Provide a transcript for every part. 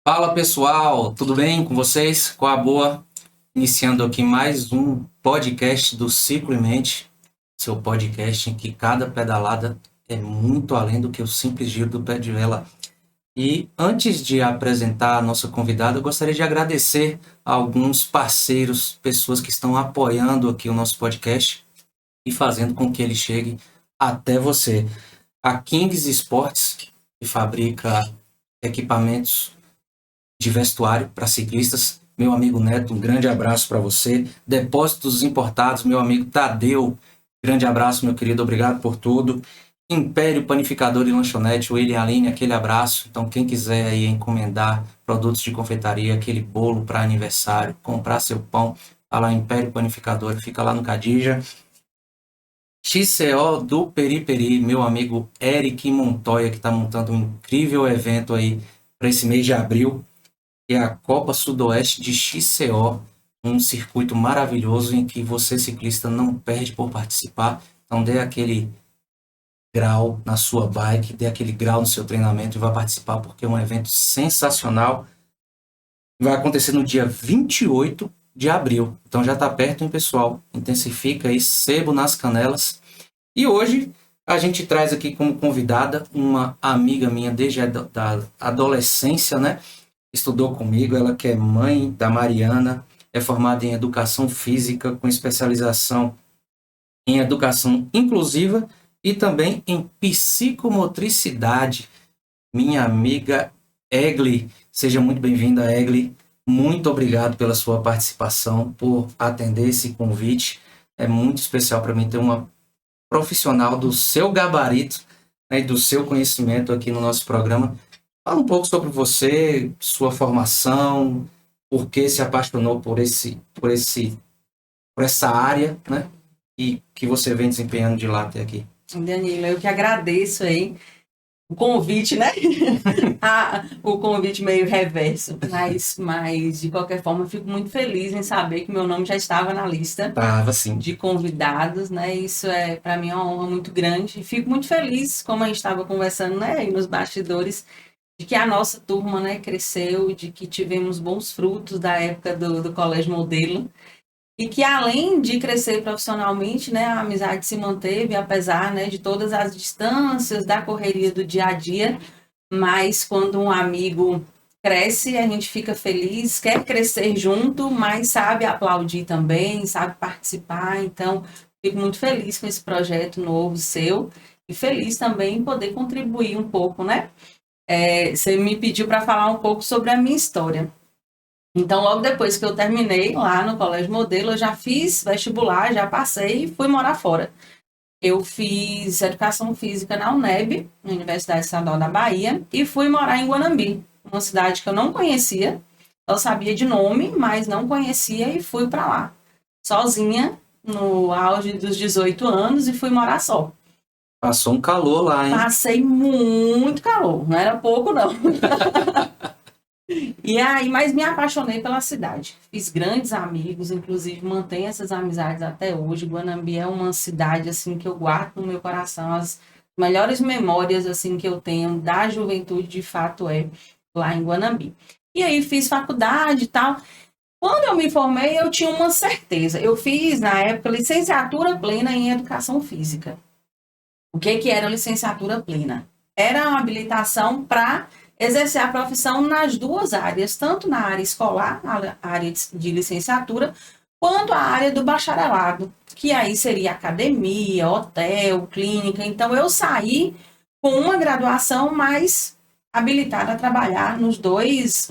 Fala pessoal, tudo bem com vocês? Qual a boa? Iniciando aqui mais um podcast do Ciclo em Mente, seu podcast em que cada pedalada é muito além do que o simples giro do pé de vela. E antes de apresentar a nossa convidada, eu gostaria de agradecer a alguns parceiros, pessoas que estão apoiando aqui o nosso podcast e fazendo com que ele chegue até você. A Kings Sports, que fabrica equipamentos de vestuário para ciclistas. Meu amigo Neto, um grande abraço para você. Depósitos Importados, meu amigo Tadeu, grande abraço, meu querido, obrigado por tudo. Império Panificador e Lanchonete, William Aline, aquele abraço. Então, quem quiser aí encomendar produtos de confeitaria, aquele bolo para aniversário, comprar seu pão, tá lá Império Panificador, fica lá no Cadija. XCO do Periperi, meu amigo Eric Montoya, que está montando um incrível evento aí para esse mês de abril, que é a Copa Sudoeste de XCO, um circuito maravilhoso em que você, ciclista, não perde por participar. Então, dê aquele grau na sua bike, dê aquele grau no seu treinamento e vá participar, porque é um evento sensacional. Vai acontecer no dia 28 de abril. Então, já está perto, hein, pessoal? Intensifica aí, sebo nas canelas. E hoje a gente traz aqui como convidada uma amiga minha desde a da adolescência, né? Estudou comigo, ela que é mãe da Mariana, é formada em Educação Física, com especialização em Educação Inclusiva e também em Psicomotricidade. Minha amiga Egli, seja muito bem-vinda, Egli. Muito obrigado pela sua participação, por atender esse convite. É muito especial para mim ter uma profissional do seu gabarito, né, e do seu conhecimento aqui no nosso programa. Fala um pouco sobre você, sua formação, por que se apaixonou por essa área, né? E que você vem desempenhando de lá até aqui. Danilo, eu que agradeço aí o convite, né? O convite meio reverso, mas de qualquer forma eu fico muito feliz em saber que meu nome já estava na lista de convidados, né? Isso é para mim uma honra muito grande. Fico muito feliz, como a gente estava conversando, né, aí nos bastidores, de que a nossa turma, né, cresceu, de que tivemos bons frutos da época do Colégio Modelo. E que além de crescer profissionalmente, né, a amizade se manteve, apesar, né, de todas as distâncias, da correria do dia a dia, mas quando um amigo cresce, a gente fica feliz, quer crescer junto, mas sabe aplaudir também, sabe participar, então fico muito feliz com esse projeto novo seu, e feliz também em poder contribuir um pouco, né? Você me pediu para falar um pouco sobre a minha história. Então, logo depois que eu terminei lá no Colégio Modelo, eu já fiz vestibular, já passei e fui morar fora. Eu fiz Educação Física na UNEB, na Universidade Estadual da Bahia, e fui morar em Guanambi, uma cidade que eu não conhecia, eu sabia de nome, mas não conhecia e fui para lá, sozinha, no auge dos 18 anos, e fui morar só. Passou um calor lá, hein? Passei muito calor, não era pouco não. E aí, mas me apaixonei pela cidade. Fiz grandes amigos, inclusive mantenho essas amizades até hoje. Guanambi é uma cidade assim que eu guardo no meu coração. As melhores memórias assim que eu tenho da juventude, de fato, é lá em Guanambi. E aí fiz faculdade e tal. Quando eu me formei, eu tinha uma certeza. Eu fiz, na época, licenciatura plena em Educação Física. O que era licenciatura plena? Era uma habilitação para exercer a profissão nas duas áreas, tanto na área escolar, a área de licenciatura, quanto a área do bacharelado, que aí seria academia, hotel, clínica. Então, eu saí com uma graduação mais habilitada a trabalhar nos dois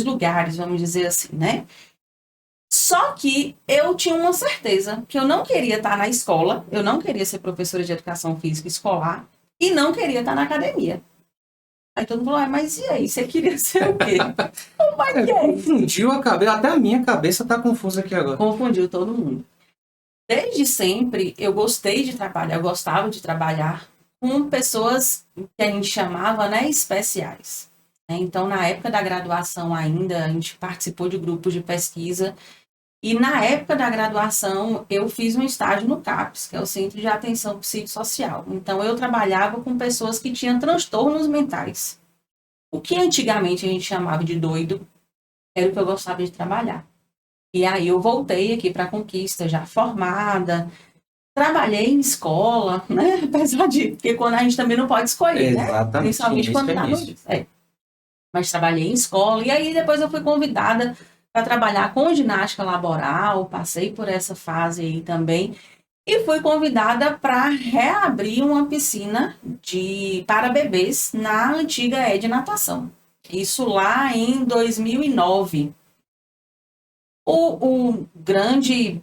lugares, vamos dizer assim, né? Só que eu tinha uma certeza que eu não queria estar na escola, eu não queria ser professora de educação física escolar e não queria estar na academia. Aí todo mundo falou, mas e aí, você queria ser o quê? Como é que é? Confundiu a cabeça, até a minha cabeça tá confusa aqui agora. Confundiu todo mundo. Desde sempre eu gostei de trabalhar, eu gostava de trabalhar com pessoas que a gente chamava, né, especiais. Então, na época da graduação ainda, a gente participou de grupos de pesquisa. E na época da graduação, eu fiz um estágio no CAPS, que é o Centro de Atenção Psicossocial. Então, eu trabalhava com pessoas que tinham transtornos mentais. o que antigamente a gente chamava de doido era o que eu gostava de trabalhar. E aí eu voltei aqui para a Conquista, já formada, trabalhei em escola, né? Apesar de, porque quando a gente também não pode escolher, né? Exatamente, Principalmente quando tá no início. Mas trabalhei em escola, e aí depois eu fui convidada para trabalhar com ginástica laboral, passei por essa fase aí também, e fui convidada para reabrir uma piscina para bebês na antiga ED Natação. Isso lá em 2009. O grande,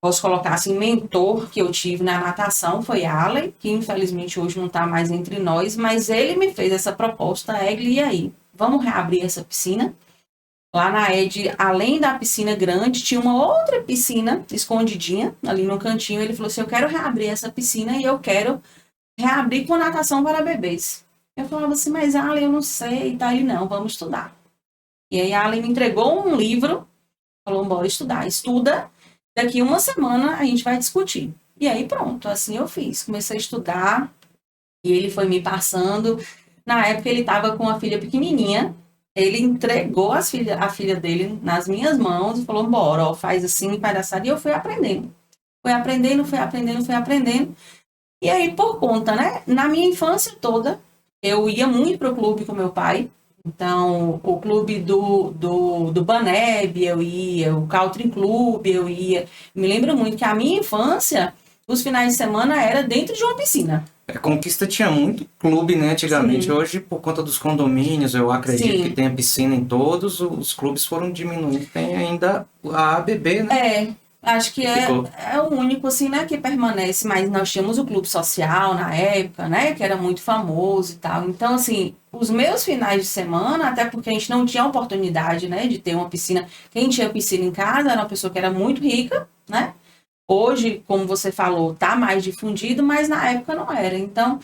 posso colocar assim, mentor que eu tive na natação foi Allen, que infelizmente hoje não está mais entre nós, mas ele me fez essa proposta, Egli, e aí? Vamos reabrir essa piscina? Lá na ED, além da piscina grande, tinha uma outra piscina escondidinha, ali no cantinho. Ele falou assim, eu quero reabrir essa piscina e eu quero reabrir com natação para bebês. Eu falava assim, mas Allen, eu não sei, e tal. Ele, não, vamos estudar. E aí Allen me entregou um livro, falou, bora estudar. Estuda, daqui uma semana a gente vai discutir. E aí pronto, assim eu fiz. Comecei a estudar e ele foi me passando. Na época ele estava com a filha pequenininha. Ele entregou a filha dele nas minhas mãos e falou, bora, ó, faz assim, faz assado. E eu fui aprendendo. Fui aprendendo, fui aprendendo, fui aprendendo. E aí, por conta, né? Na minha infância toda, eu ia muito pro clube com meu pai. Então, o clube do Baneb, eu ia, o Country Club, eu ia. Me lembro muito que a minha infância, os finais de semana, era dentro de uma piscina. A Conquista tinha muito clube, né, antigamente. Sim. Hoje, por conta dos condomínios, eu acredito Sim. que tenha piscina em todos, os clubes foram diminuindo. Tem ainda a ABB, né? Acho que é o único, assim, né, que permanece, mas nós tínhamos o clube social na época, né, que era muito famoso e tal. Então, assim, os meus finais de semana, até porque a gente não tinha oportunidade, né, de ter uma piscina. Quem tinha piscina em casa era uma pessoa que era muito rica, né? Hoje, como você falou, tá mais difundido, mas na época não era. Então,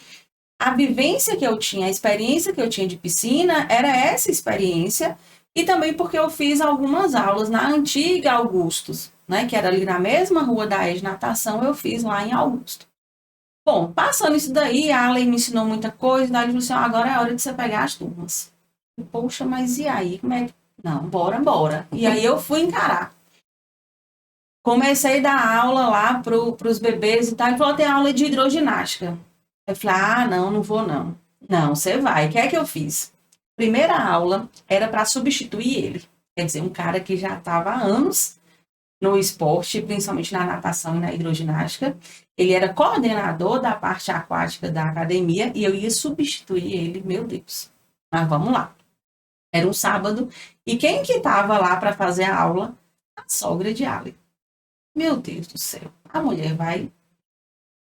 a vivência que eu tinha, a experiência que eu tinha de piscina, era essa experiência, e também porque eu fiz algumas aulas na antiga Augustus, né, que era ali na mesma rua da ED Natação, eu fiz lá em Augusto. Bom, passando isso daí, a Allen me ensinou muita coisa, daí ele falou assim, agora é a hora de você pegar as turmas. Poxa, mas e aí? Como é que... Não, bora. E aí eu fui encarar. Comecei a dar aula lá para os bebês e tal. Ele falou, tem aula de hidroginástica. Eu falei, não vou não. Não, você vai. O que é que eu fiz? Primeira aula era para substituir ele. Quer dizer, um cara que já estava há anos no esporte, principalmente na natação e na hidroginástica. Ele era coordenador da parte aquática da academia e eu ia substituir ele, meu Deus. Mas vamos lá. Era um sábado e quem que estava lá para fazer a aula? A sogra de Allen. Meu Deus do céu, a mulher vai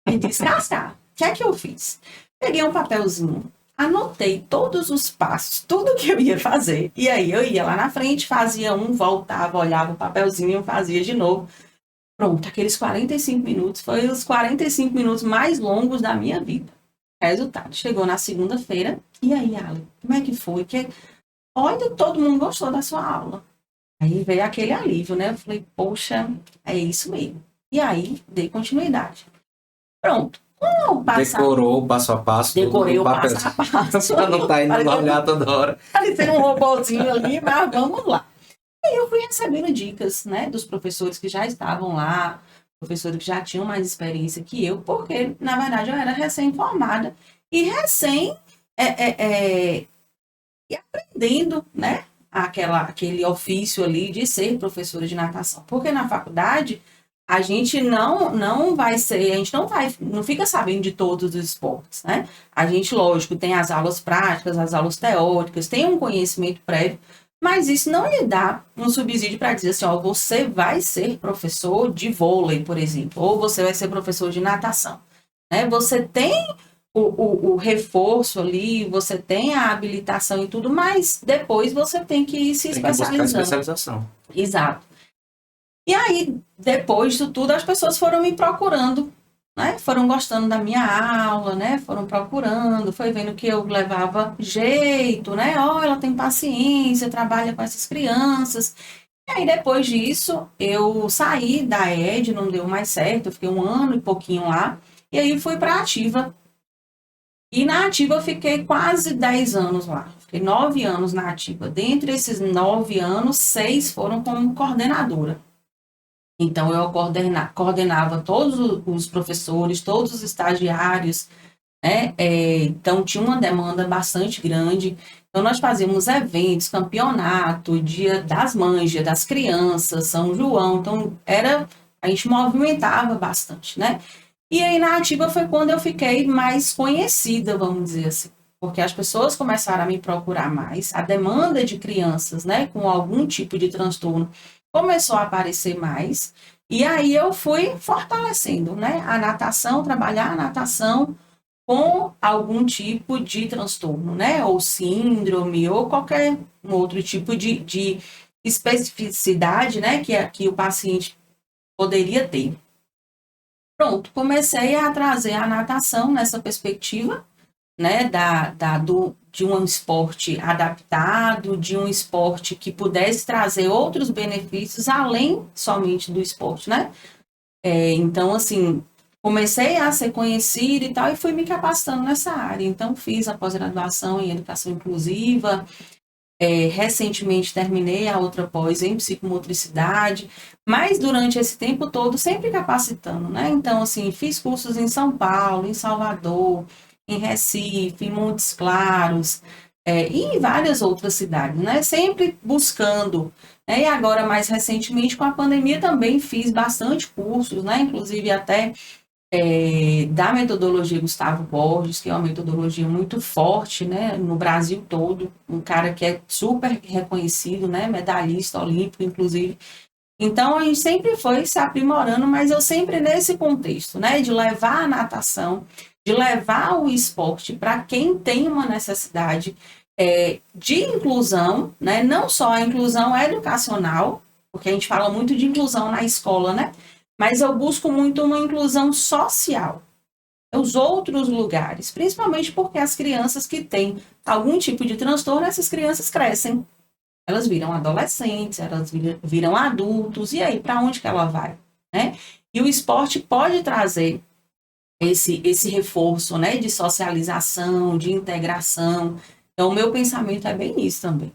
me descascar. O que é que eu fiz? Peguei um papelzinho, anotei todos os passos, tudo que eu ia fazer. E aí eu ia lá na frente, fazia um, voltava, olhava o papelzinho, fazia de novo. Pronto, aqueles 45 minutos, foi os 45 minutos mais longos da minha vida. Resultado, chegou na segunda-feira, e aí, Allen, como é que foi? Olha, todo mundo gostou da sua aula. Aí veio aquele alívio, né? Eu falei, poxa, é isso mesmo. E aí, dei continuidade. Pronto. Decorou o passo a passo. Decorei o passo a passo. Pra não estar indo olhar toda hora. Parecendo um robôzinho ali, mas vamos lá. E eu fui recebendo dicas, né? Dos professores que já estavam lá, professores que já tinham mais experiência que eu, porque, na verdade, eu era recém-formada. E e aprendendo, né? Aquele ofício ali de ser professora de natação. Porque na faculdade a gente não fica sabendo de todos os esportes, né? A gente, lógico, tem as aulas práticas, as aulas teóricas, tem um conhecimento prévio, mas isso não lhe dá um subsídio para dizer assim, ó, você vai ser professor de vôlei, por exemplo, ou você vai ser professor de natação, né? Você tem o reforço ali, você tem a habilitação e tudo, mas depois você tem que ir se especializando. Buscar especialização. Exato. E aí, depois disso tudo, as pessoas foram me procurando, né? Foram gostando da minha aula, né? Foram procurando, foi vendo que eu levava jeito, né? Ó, ela tem paciência, trabalha com essas crianças. E aí, depois disso, eu saí da ED, não deu mais certo, eu fiquei 1 ano e pouquinho lá, e aí fui para a Ativa. E na ativa eu fiquei quase 10 anos lá. Fiquei 9 anos na ativa. Dentre esses 9 anos, 6 foram como coordenadora. Então, eu coordenava todos os professores, todos os estagiários, né? Então, tinha uma demanda bastante grande. Então, nós fazíamos eventos, campeonato, Dia das Mães, Dia das Crianças, São João. Então, a gente movimentava bastante, né? E aí, na ativa foi quando eu fiquei mais conhecida, vamos dizer assim. Porque as pessoas começaram a me procurar mais. A demanda de crianças, né, com algum tipo de transtorno começou a aparecer mais. E aí eu fui fortalecendo, né, a natação, trabalhar a natação com algum tipo de transtorno, né, ou síndrome, ou qualquer outro tipo de especificidade, né, que o paciente poderia ter. Pronto, comecei a trazer a natação nessa perspectiva, né, de um esporte adaptado, de um esporte que pudesse trazer outros benefícios além somente do esporte, né? Então, assim, comecei a ser conhecida e tal, e fui me capacitando nessa área. Então, fiz a pós-graduação em educação inclusiva, recentemente terminei a outra pós em psicomotricidade, mas durante esse tempo todo sempre capacitando, né? Então, assim, fiz cursos em São Paulo, em Salvador, em Recife, em Montes Claros, e em várias outras cidades, né? Sempre buscando, né? E agora, mais recentemente, com a pandemia, também fiz bastante cursos, né? Inclusive até da metodologia Gustavo Borges, que é uma metodologia muito forte, né, no Brasil todo, um cara que é super reconhecido, né, medalhista olímpico, inclusive. Então, a gente sempre foi se aprimorando, mas eu sempre nesse contexto, né, de levar a natação, de levar o esporte para quem tem uma necessidade de inclusão, né, não só a inclusão educacional, porque a gente fala muito de inclusão na escola, né, mas eu busco muito uma inclusão social, os outros lugares, principalmente porque as crianças que têm algum tipo de transtorno, essas crianças crescem, elas viram adolescentes, elas viram adultos, e aí, para onde que ela vai, né? E o esporte pode trazer esse reforço, né, de socialização, de integração. Então, o meu pensamento é bem isso também.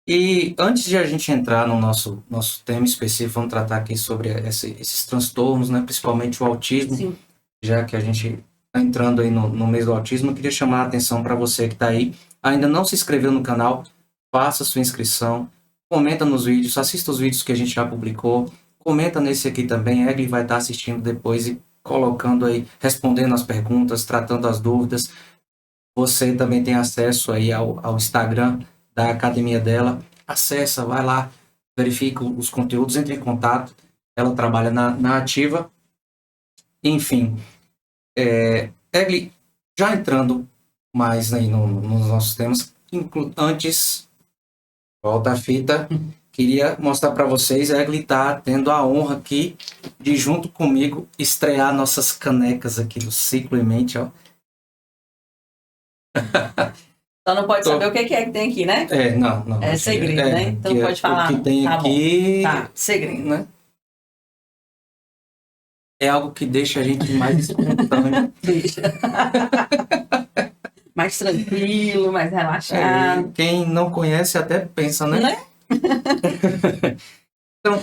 E antes de a gente entrar no nosso tema específico, vamos tratar aqui sobre esses transtornos, né? Principalmente o autismo. Sim. Já que a gente está entrando aí no mês do autismo, eu queria chamar a atenção para você que está aí, ainda não se inscreveu no canal, faça sua inscrição, comenta nos vídeos, assista os vídeos que a gente já publicou, comenta nesse aqui também, Egli vai estar assistindo depois e colocando aí, respondendo as perguntas, tratando as dúvidas. Você também tem acesso aí ao Instagram da academia dela, acessa, vai lá, verifica os conteúdos, entre em contato, ela trabalha na ativa, enfim. Egli, já entrando mais aí nos nossos temas, antes, volta a fita, queria mostrar para vocês, a Egli está tendo a honra aqui de, junto comigo, estrear nossas canecas aqui do Ciclo em Mente, ó. Só não pode saber o que é que tem aqui, né? Não. É segredo, né? Então pode falar. O que tem tá aqui, bom. Tá, segredo. né? É algo que deixa a gente mais espontâneo. Deixa. Mais tranquilo, mais relaxado. Quem não conhece até pensa, né? Então,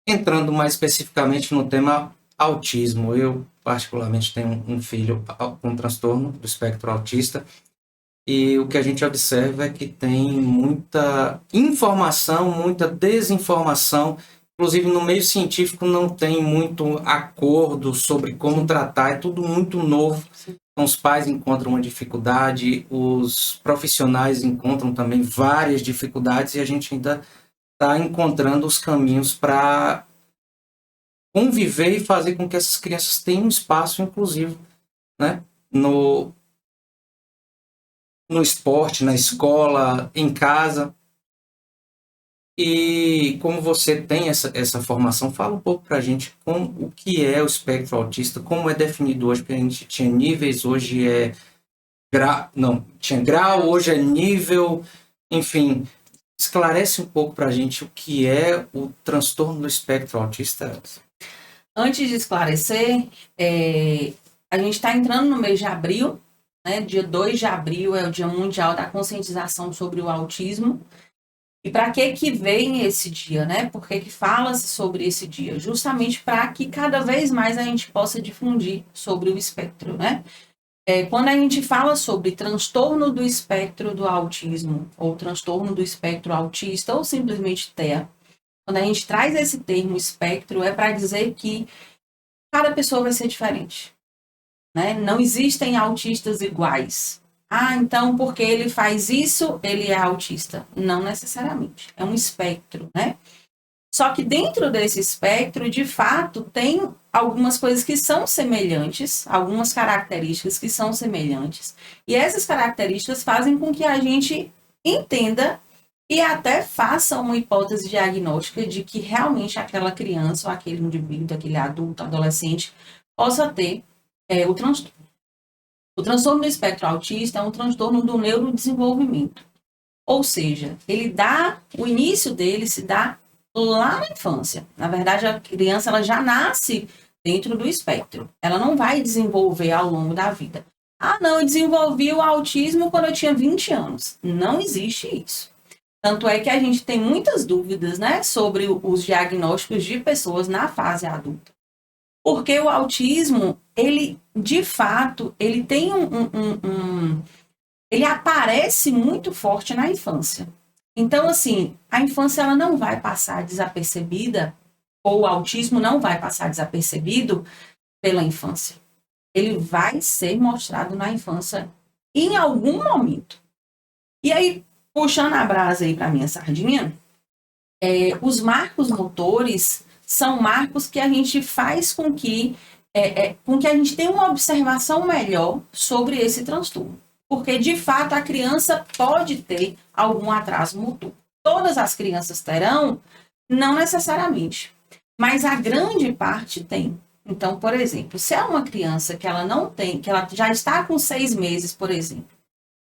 entrando mais especificamente no tema autismo, eu particularmente tenho um filho com transtorno do espectro autista, e o que a gente observa é que tem muita informação, muita desinformação, inclusive no meio científico não tem muito acordo sobre como tratar, é tudo muito novo. Então, os pais encontram uma dificuldade, os profissionais encontram também várias dificuldades, e a gente ainda está encontrando os caminhos para conviver e fazer com que essas crianças tenham um espaço inclusivo, né? No esporte, na escola, em casa. E como você tem essa formação, fala um pouco para a gente o que é o espectro autista, como é definido hoje, porque a gente tinha níveis, hoje tinha grau, hoje é nível, enfim. Esclarece um pouco para a gente o que é o transtorno do espectro autista. Antes de esclarecer, A gente está entrando no mês de abril, né? Dia 2 de abril é o Dia Mundial da Conscientização sobre o Autismo. E para que vem esse dia, né? Por que fala-se sobre esse dia? Justamente para que cada vez mais a gente possa difundir sobre o espectro, né? Quando a gente fala sobre transtorno do espectro do autismo, ou transtorno do espectro autista, ou simplesmente TEA, quando a gente traz esse termo espectro, é para dizer que cada pessoa vai ser diferente, né? Não existem autistas iguais. Ah, então porque ele faz isso, ele é autista. Não necessariamente. É um espectro, né? Só que dentro desse espectro, de fato, tem algumas coisas que são semelhantes, algumas características que são semelhantes. E essas características fazem com que a gente entenda e até faça uma hipótese diagnóstica de que realmente aquela criança, ou aquele indivíduo, aquele adulto, adolescente, possa ter o transtorno. O transtorno do espectro autista é um transtorno do neurodesenvolvimento. Ou seja, o início dele se dá lá na infância. Na verdade, a criança ela já nasce dentro do espectro. Ela não vai desenvolver ao longo da vida. Ah, não, eu desenvolvi o autismo quando eu tinha 20 anos. Não existe isso. Tanto é que a gente tem muitas dúvidas, né, sobre os diagnósticos de pessoas na fase adulta. Porque o autismo, ele, de fato, ele tem ele aparece muito forte na infância. Então, assim, a infância ela não vai passar desapercebida, ou o autismo não vai passar desapercebido pela infância. Ele vai ser mostrado na infância em algum momento. E aí, puxando a brasa aí para minha sardinha, os marcos motores são marcos que a gente faz com que a gente tenha uma observação melhor sobre esse transtorno. Porque, de fato, a criança pode ter algum atraso motor. Todas as crianças terão? Não necessariamente. Mas a grande parte tem. Então, por exemplo, se é uma criança que ela não tem, que ela já está com 6 meses, por exemplo,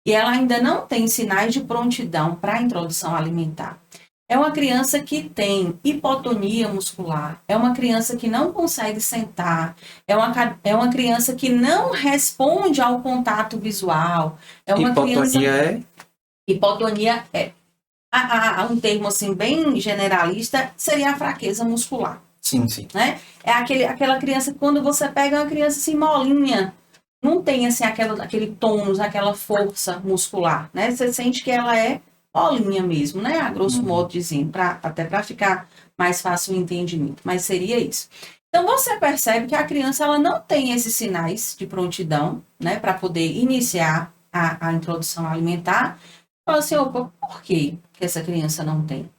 e ela ainda não tem sinais de prontidão para a introdução alimentar, é uma criança que tem hipotonia muscular, é uma criança que não consegue sentar, é uma criança que não responde ao contato visual. Hipotonia é um termo assim bem generalista, seria a fraqueza muscular. Sim, sim. Né? É aquela criança que quando você pega uma criança assim molinha, não tem assim aquele tônus, aquela força muscular, né? Você sente que ela é molinha mesmo, né? A grosso modo dizendo, até para ficar mais fácil o entendimento, mas seria isso. Então você percebe que a criança ela não tem esses sinais de prontidão, né? Para poder iniciar a introdução alimentar. Fala assim, opa, por que essa criança não tem?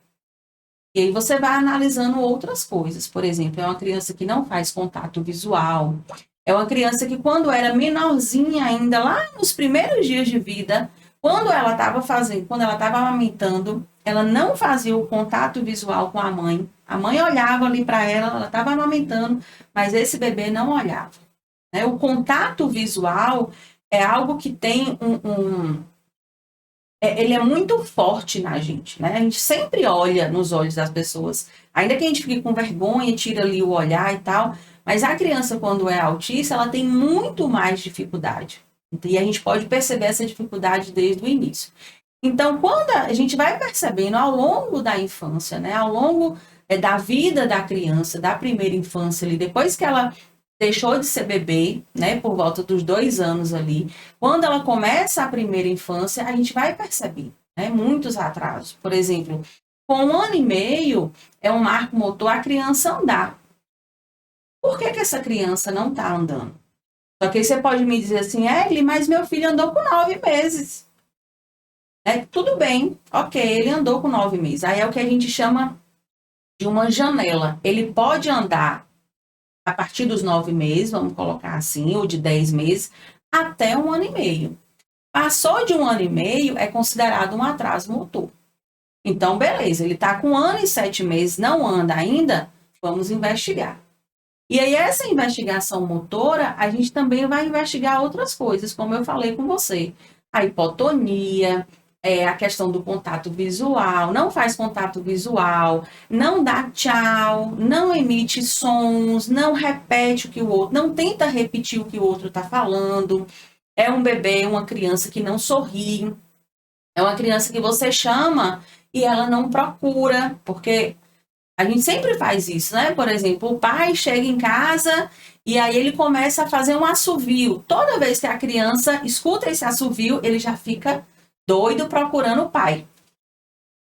E aí você vai analisando outras coisas. Por exemplo, é uma criança que não faz contato visual. É uma criança que quando era menorzinha ainda, lá nos primeiros dias de vida, quando ela estava amamentando, ela não fazia o contato visual com a mãe. A mãe olhava ali para ela estava amamentando, mas esse bebê não olhava. Né? O contato visual é algo que tem ele é muito forte na gente, né? A gente sempre olha nos olhos das pessoas, ainda que a gente fique com vergonha, tira ali o olhar e tal, mas a criança, quando é autista, ela tem muito mais dificuldade. E a gente pode perceber essa dificuldade desde o início. Então, quando a gente vai percebendo ao longo da infância, né? Ao longo da vida da criança, da primeira infância ali, depois que ela deixou de ser bebê, né, por volta dos 2 anos ali. Quando ela começa a primeira infância, a gente vai perceber, né, muitos atrasos. Por exemplo, com 1 ano e meio, é um marco motor a criança andar. Por que essa criança não está andando? Só que aí você pode me dizer assim, mas meu filho andou com 9 meses. Tudo bem, ok, ele andou com 9 meses. Aí é o que a gente chama de uma janela. Ele pode andar a partir dos 9 meses, vamos colocar assim, ou de 10 meses, até 1 ano e meio. Passou de 1 ano e meio, é considerado um atraso motor. Então, beleza, ele está com 1 ano e 7 meses, não anda ainda, vamos investigar. E aí, essa investigação motora, a gente também vai investigar outras coisas, como eu falei com você. A hipotonia, a questão do contato visual, não faz contato visual, não dá tchau, não emite sons, não repete o que o outro, não tenta repetir o que o outro está falando. É um bebê, uma criança que não sorri, é uma criança que você chama e ela não procura, porque a gente sempre faz isso, né? Por exemplo, o pai chega em casa e aí ele começa a fazer um assovio. Toda vez que a criança escuta esse assovio, ele já fica doido procurando o pai.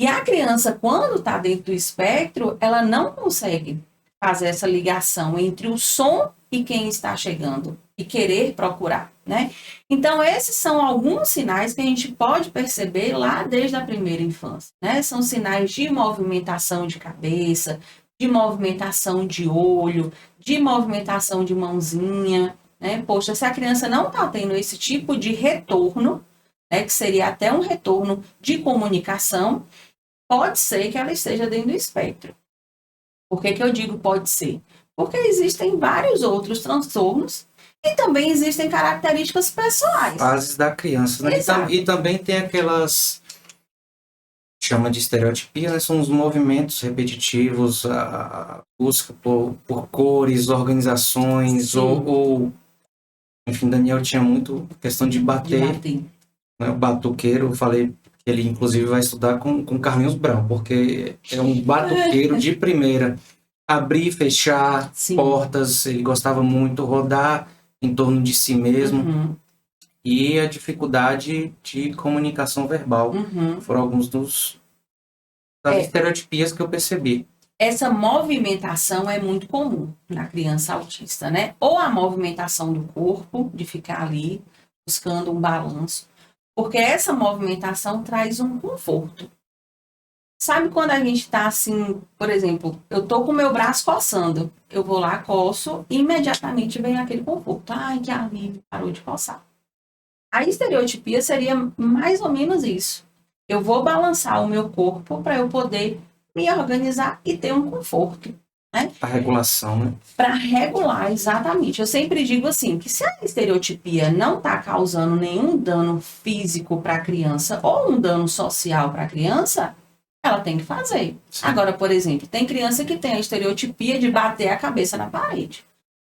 E a criança, quando está dentro do espectro, ela não consegue fazer essa ligação entre o som e quem está chegando e querer procurar, né? Então, esses são alguns sinais que a gente pode perceber lá desde a primeira infância, né? São sinais de movimentação de cabeça, de movimentação de olho, de movimentação de mãozinha, né? Poxa, se a criança não está tendo esse tipo de retorno, né, que seria até um retorno de comunicação, pode ser que ela esteja dentro do espectro. Por que eu digo pode ser? Porque existem vários outros transtornos e também existem características pessoais. Fases da criança, né? Exato. E também tem aquelas, chama de estereotipia, né? São os movimentos repetitivos, a busca por cores, organizações, ou enfim, Daniel tinha muito questão de bater. Né? O batuqueiro, eu falei que ele inclusive vai estudar com Carlinhos Brown, porque é um batuqueiro de primeira. Abrir, fechar portas, ele gostava muito, rodar em torno de si mesmo. E a dificuldade de comunicação verbal. Foram alguns das estereotipias que eu percebi. Essa movimentação é muito comum na criança autista, né? Ou a movimentação do corpo, de ficar ali buscando um balanço, porque essa movimentação traz um conforto. Sabe quando a gente está assim, por exemplo, eu tô com o meu braço coçando, eu vou lá, coço, e imediatamente vem aquele conforto. Ai, que alívio, parou de coçar. A estereotipia seria mais ou menos isso. Eu vou balançar o meu corpo para eu poder me organizar e ter um conforto, né? A regulação, né? Para regular, exatamente. Eu sempre digo assim, que se a estereotipia não está causando nenhum dano físico para a criança ou um dano social para a criança, ela tem que fazer. Sim. Agora, por exemplo, tem criança que tem a estereotipia de bater a cabeça na parede.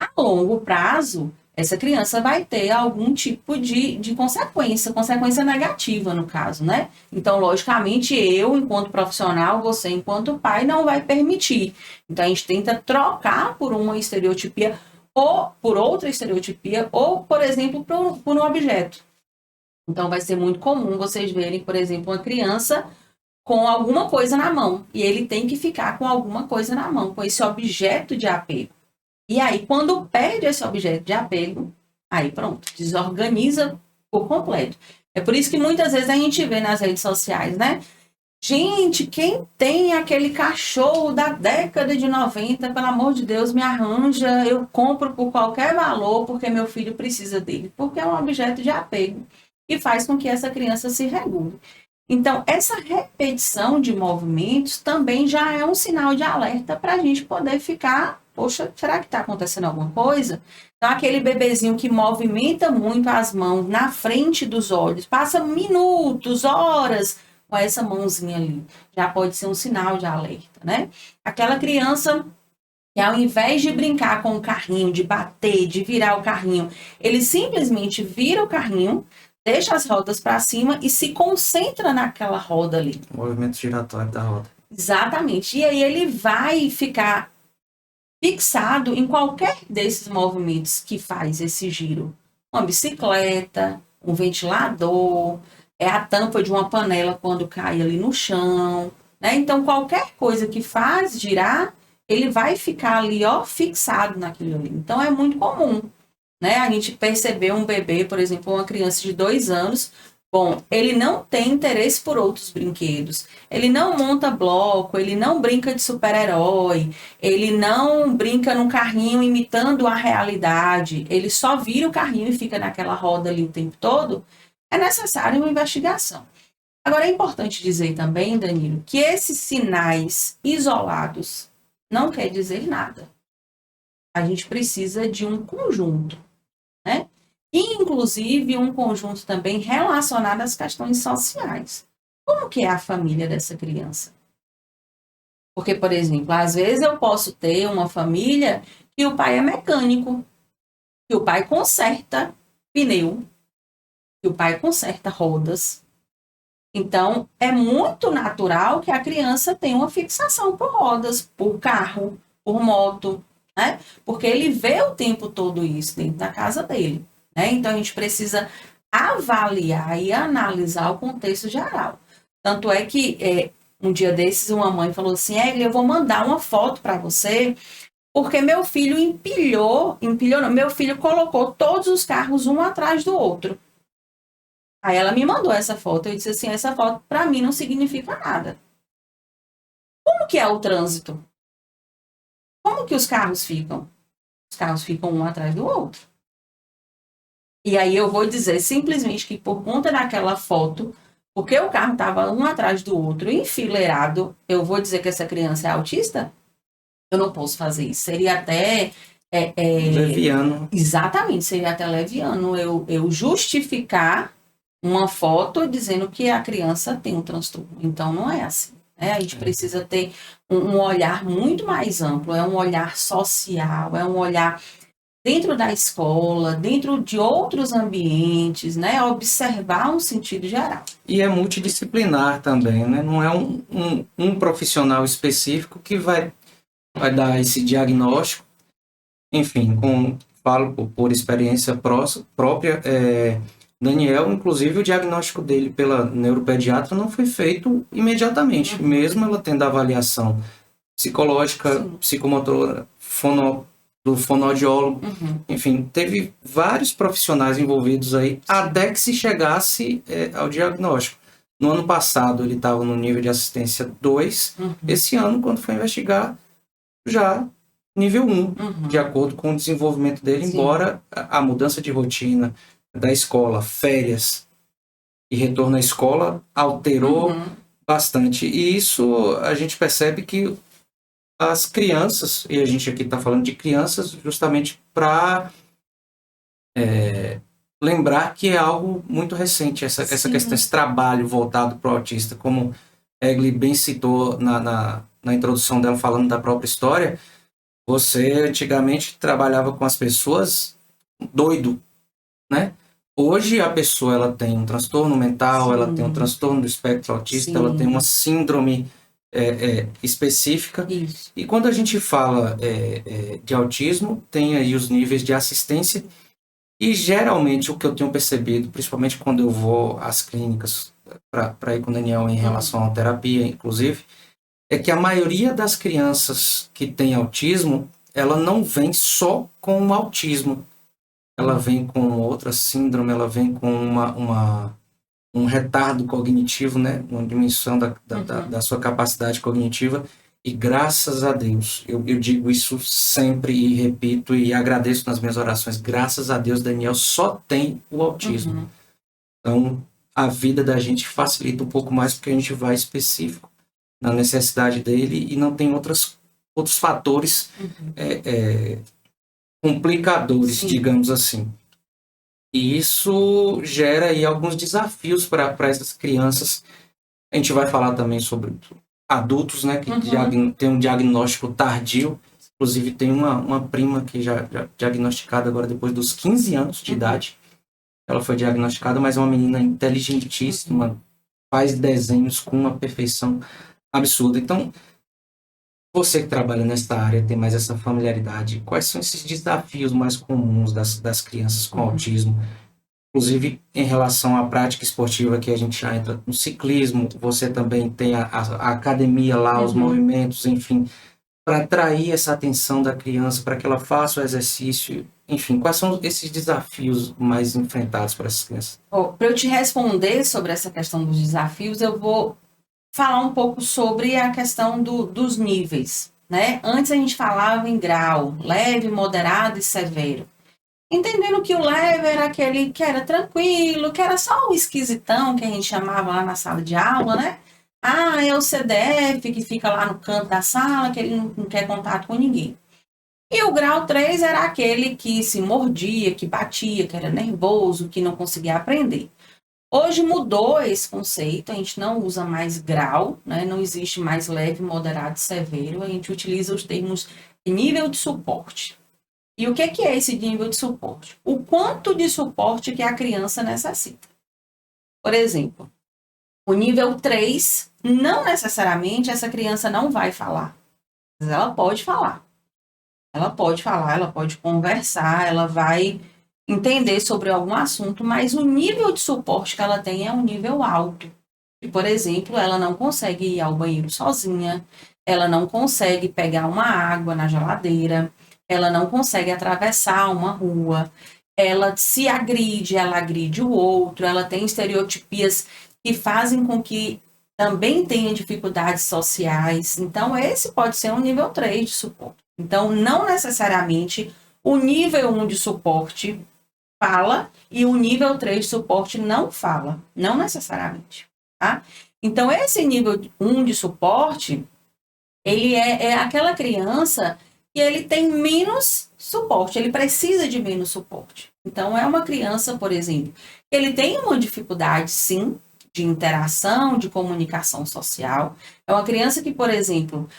A longo prazo, essa criança vai ter algum tipo de consequência negativa no caso, né? Então, logicamente, eu, enquanto profissional, você, enquanto pai, não vai permitir. Então, a gente tenta trocar por uma estereotipia ou por outra estereotipia ou, por exemplo, por um objeto. Então, vai ser muito comum vocês verem, por exemplo, uma criança com alguma coisa na mão, e ele tem que ficar com alguma coisa na mão, com esse objeto de apego. E aí, quando perde esse objeto de apego, aí pronto, desorganiza por completo. É por isso que muitas vezes a gente vê nas redes sociais, né? Gente, quem tem aquele cachorro da década de 90, pelo amor de Deus, me arranja, eu compro por qualquer valor, porque meu filho precisa dele. Porque é um objeto de apego, e faz com que essa criança se regule. Então, essa repetição de movimentos também já é um sinal de alerta para a gente poder ficar, poxa, será que está acontecendo alguma coisa? Então, aquele bebezinho que movimenta muito as mãos na frente dos olhos, passa minutos, horas com essa mãozinha ali, já pode ser um sinal de alerta, né? Aquela criança que ao invés de brincar com o carrinho, de bater, de virar o carrinho, ele simplesmente vira o carrinho, deixa as rodas para cima e se concentra naquela roda ali. O movimento giratório da roda. Exatamente. E aí ele vai ficar fixado em qualquer desses movimentos que faz esse giro. Uma bicicleta, um ventilador, é a tampa de uma panela quando cai ali no chão, né? Então, qualquer coisa que faz girar, ele vai ficar ali, ó, fixado naquilo ali. Então, é muito comum, né? A gente perceber um bebê, por exemplo, uma criança de 2 anos, bom, ele não tem interesse por outros brinquedos, ele não monta bloco, ele não brinca de super-herói, ele não brinca num carrinho imitando a realidade, ele só vira o carrinho e fica naquela roda ali o tempo todo. É necessário uma investigação. Agora, é importante dizer também, Danilo, que esses sinais isolados não quer dizer nada. A gente precisa de um conjunto, né? E, inclusive, um conjunto também relacionado às questões sociais. Como que é a família dessa criança? Porque, por exemplo, às vezes eu posso ter uma família que o pai é mecânico, que o pai conserta pneu, que o pai conserta rodas. Então, é muito natural que a criança tenha uma fixação por rodas, por carro, por moto, né? Porque ele vê o tempo todo isso dentro da casa dele, né? Então, a gente precisa avaliar e analisar o contexto geral. Tanto é que um dia desses uma mãe falou assim, Egli, eu vou mandar uma foto para você, porque meu filho empilhou não, meu filho colocou todos os carros um atrás do outro. Aí ela me mandou essa foto, eu disse assim, essa foto para mim não significa nada. Como que é o trânsito? Como que os carros ficam? Os carros ficam um atrás do outro. E aí eu vou dizer simplesmente que por conta daquela foto, porque o carro estava um atrás do outro, enfileirado, eu vou dizer que essa criança é autista? Eu não posso fazer isso. Seria até... Leviano. Exatamente, seria até leviano eu justificar uma foto dizendo que a criança tem um transtorno. Então, não é assim. Né? A gente precisa ter um olhar muito mais amplo, é um olhar social, é um olhar dentro da escola, dentro de outros ambientes, né? Observar um sentido geral. E é multidisciplinar também, né? Não é um profissional específico que vai dar esse diagnóstico. Enfim, falo por experiência própria, Daniel, inclusive, o diagnóstico dele pela neuropediatra não foi feito imediatamente, mesmo ela tendo a avaliação psicológica, psicomotora, do fonoaudiólogo, enfim, teve vários profissionais envolvidos aí até que se chegasse ao diagnóstico. No ano passado ele estava no nível de assistência 2, esse ano, quando foi investigar, já nível 1, de acordo com o desenvolvimento dele, embora a mudança de rotina da escola, férias e retorno à escola alterou bastante. E isso a gente percebe que as crianças, e a gente aqui está falando de crianças justamente para lembrar que é algo muito recente, essa questão, esse trabalho voltado para o autista, como Egli bem citou na introdução dela, falando da própria história. Você antigamente trabalhava com as pessoas doido, né? Hoje a pessoa ela tem um transtorno mental, ela tem um transtorno do espectro autista, ela tem uma síndrome específica. Isso. E quando a gente fala de autismo, tem aí os níveis de assistência. E geralmente o que eu tenho percebido, principalmente quando eu vou às clínicas para ir com o Daniel em relação à terapia, inclusive, é que a maioria das crianças que tem autismo, ela não vem só com o autismo. Ela vem com outra síndrome, ela vem com um retardo cognitivo, né? Uma diminuição da sua capacidade cognitiva. E graças a Deus, eu digo isso sempre e repito e agradeço nas minhas orações, graças a Deus, Daniel só tem o autismo. Então, a vida da gente facilita um pouco mais porque a gente vai específico na necessidade dele e não tem outros fatores complicadores, digamos assim. E isso gera aí alguns desafios para essas crianças. A gente vai falar também sobre adultos, né, que tem um diagnóstico tardio. Inclusive, tem uma prima que já diagnosticada agora depois dos 15 anos de idade. Ela foi diagnosticada, mas é uma menina inteligentíssima, faz desenhos com uma perfeição absurda. Então, você que trabalha nesta área, tem mais essa familiaridade. Quais são esses desafios mais comuns das crianças com autismo? Inclusive, em relação à prática esportiva, que a gente já entra no ciclismo, você também tem a academia lá, os movimentos, enfim, para atrair essa atenção da criança, para que ela faça o exercício. Enfim, quais são esses desafios mais enfrentados para essas crianças? Para eu te responder sobre essa questão dos desafios, eu vou falar um pouco sobre a questão dos níveis, né? Antes a gente falava em grau, leve, moderado e severo. Entendendo que o leve era aquele que era tranquilo, que era só o esquisitão que a gente chamava lá na sala de aula, né? Ah, é o CDF que fica lá no canto da sala, que ele não quer contato com ninguém. E o grau 3 era aquele que se mordia, que batia, que era nervoso, que não conseguia aprender. Hoje mudou esse conceito, a gente não usa mais grau, né? Não existe mais leve, moderado, severo, a gente utiliza os termos de nível de suporte. E o que é esse nível de suporte? O quanto de suporte que a criança necessita. Por exemplo, o nível 3, não necessariamente essa criança não vai falar, mas ela pode falar. Ela pode falar, ela pode conversar, ela vai entender sobre algum assunto, mas o nível de suporte que ela tem é um nível alto. E, por exemplo, ela não consegue ir ao banheiro sozinha, ela não consegue pegar uma água na geladeira, ela não consegue atravessar uma rua, ela se agride, ela agride o outro, ela tem estereotipias que fazem com que também tenha dificuldades sociais. Então, esse pode ser um nível 3 de suporte. Então, não necessariamente o nível 1 de suporte fala e o nível 3 de suporte não fala. Não necessariamente, tá? Então, esse nível 1 de suporte, ele é aquela criança que ele tem menos suporte, ele precisa de menos suporte. Então, é uma criança, por exemplo, ele tem uma dificuldade, sim, de interação, de comunicação social. É uma criança que, por exemplo,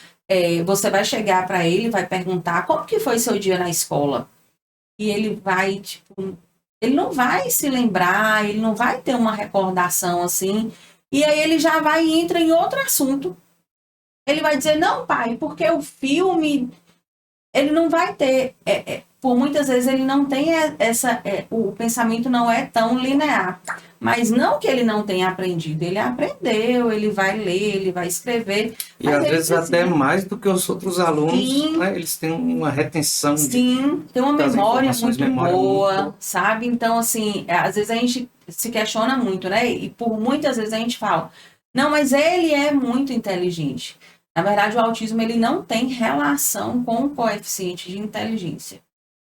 você vai chegar para ele e vai perguntar como que foi seu dia na escola. E ele vai, tipo, ele não vai se lembrar, ele não vai ter uma recordação assim. E aí ele já vai e entra em outro assunto. Ele vai dizer, não, pai, porque o filme, ele não vai ter, por muitas vezes ele não tem o pensamento não é tão linear. Mas não que ele não tenha aprendido, ele aprendeu, ele vai ler, ele vai escrever. E às vezes até mais do que os outros alunos, né? Eles têm uma retenção tem uma das memória informações, muito memória boa, muito... sabe? Então, assim, às vezes a gente se questiona muito, né? E por muitas vezes a gente fala, não, mas ele é muito inteligente. Na verdade, o autismo ele não tem relação com o coeficiente de inteligência.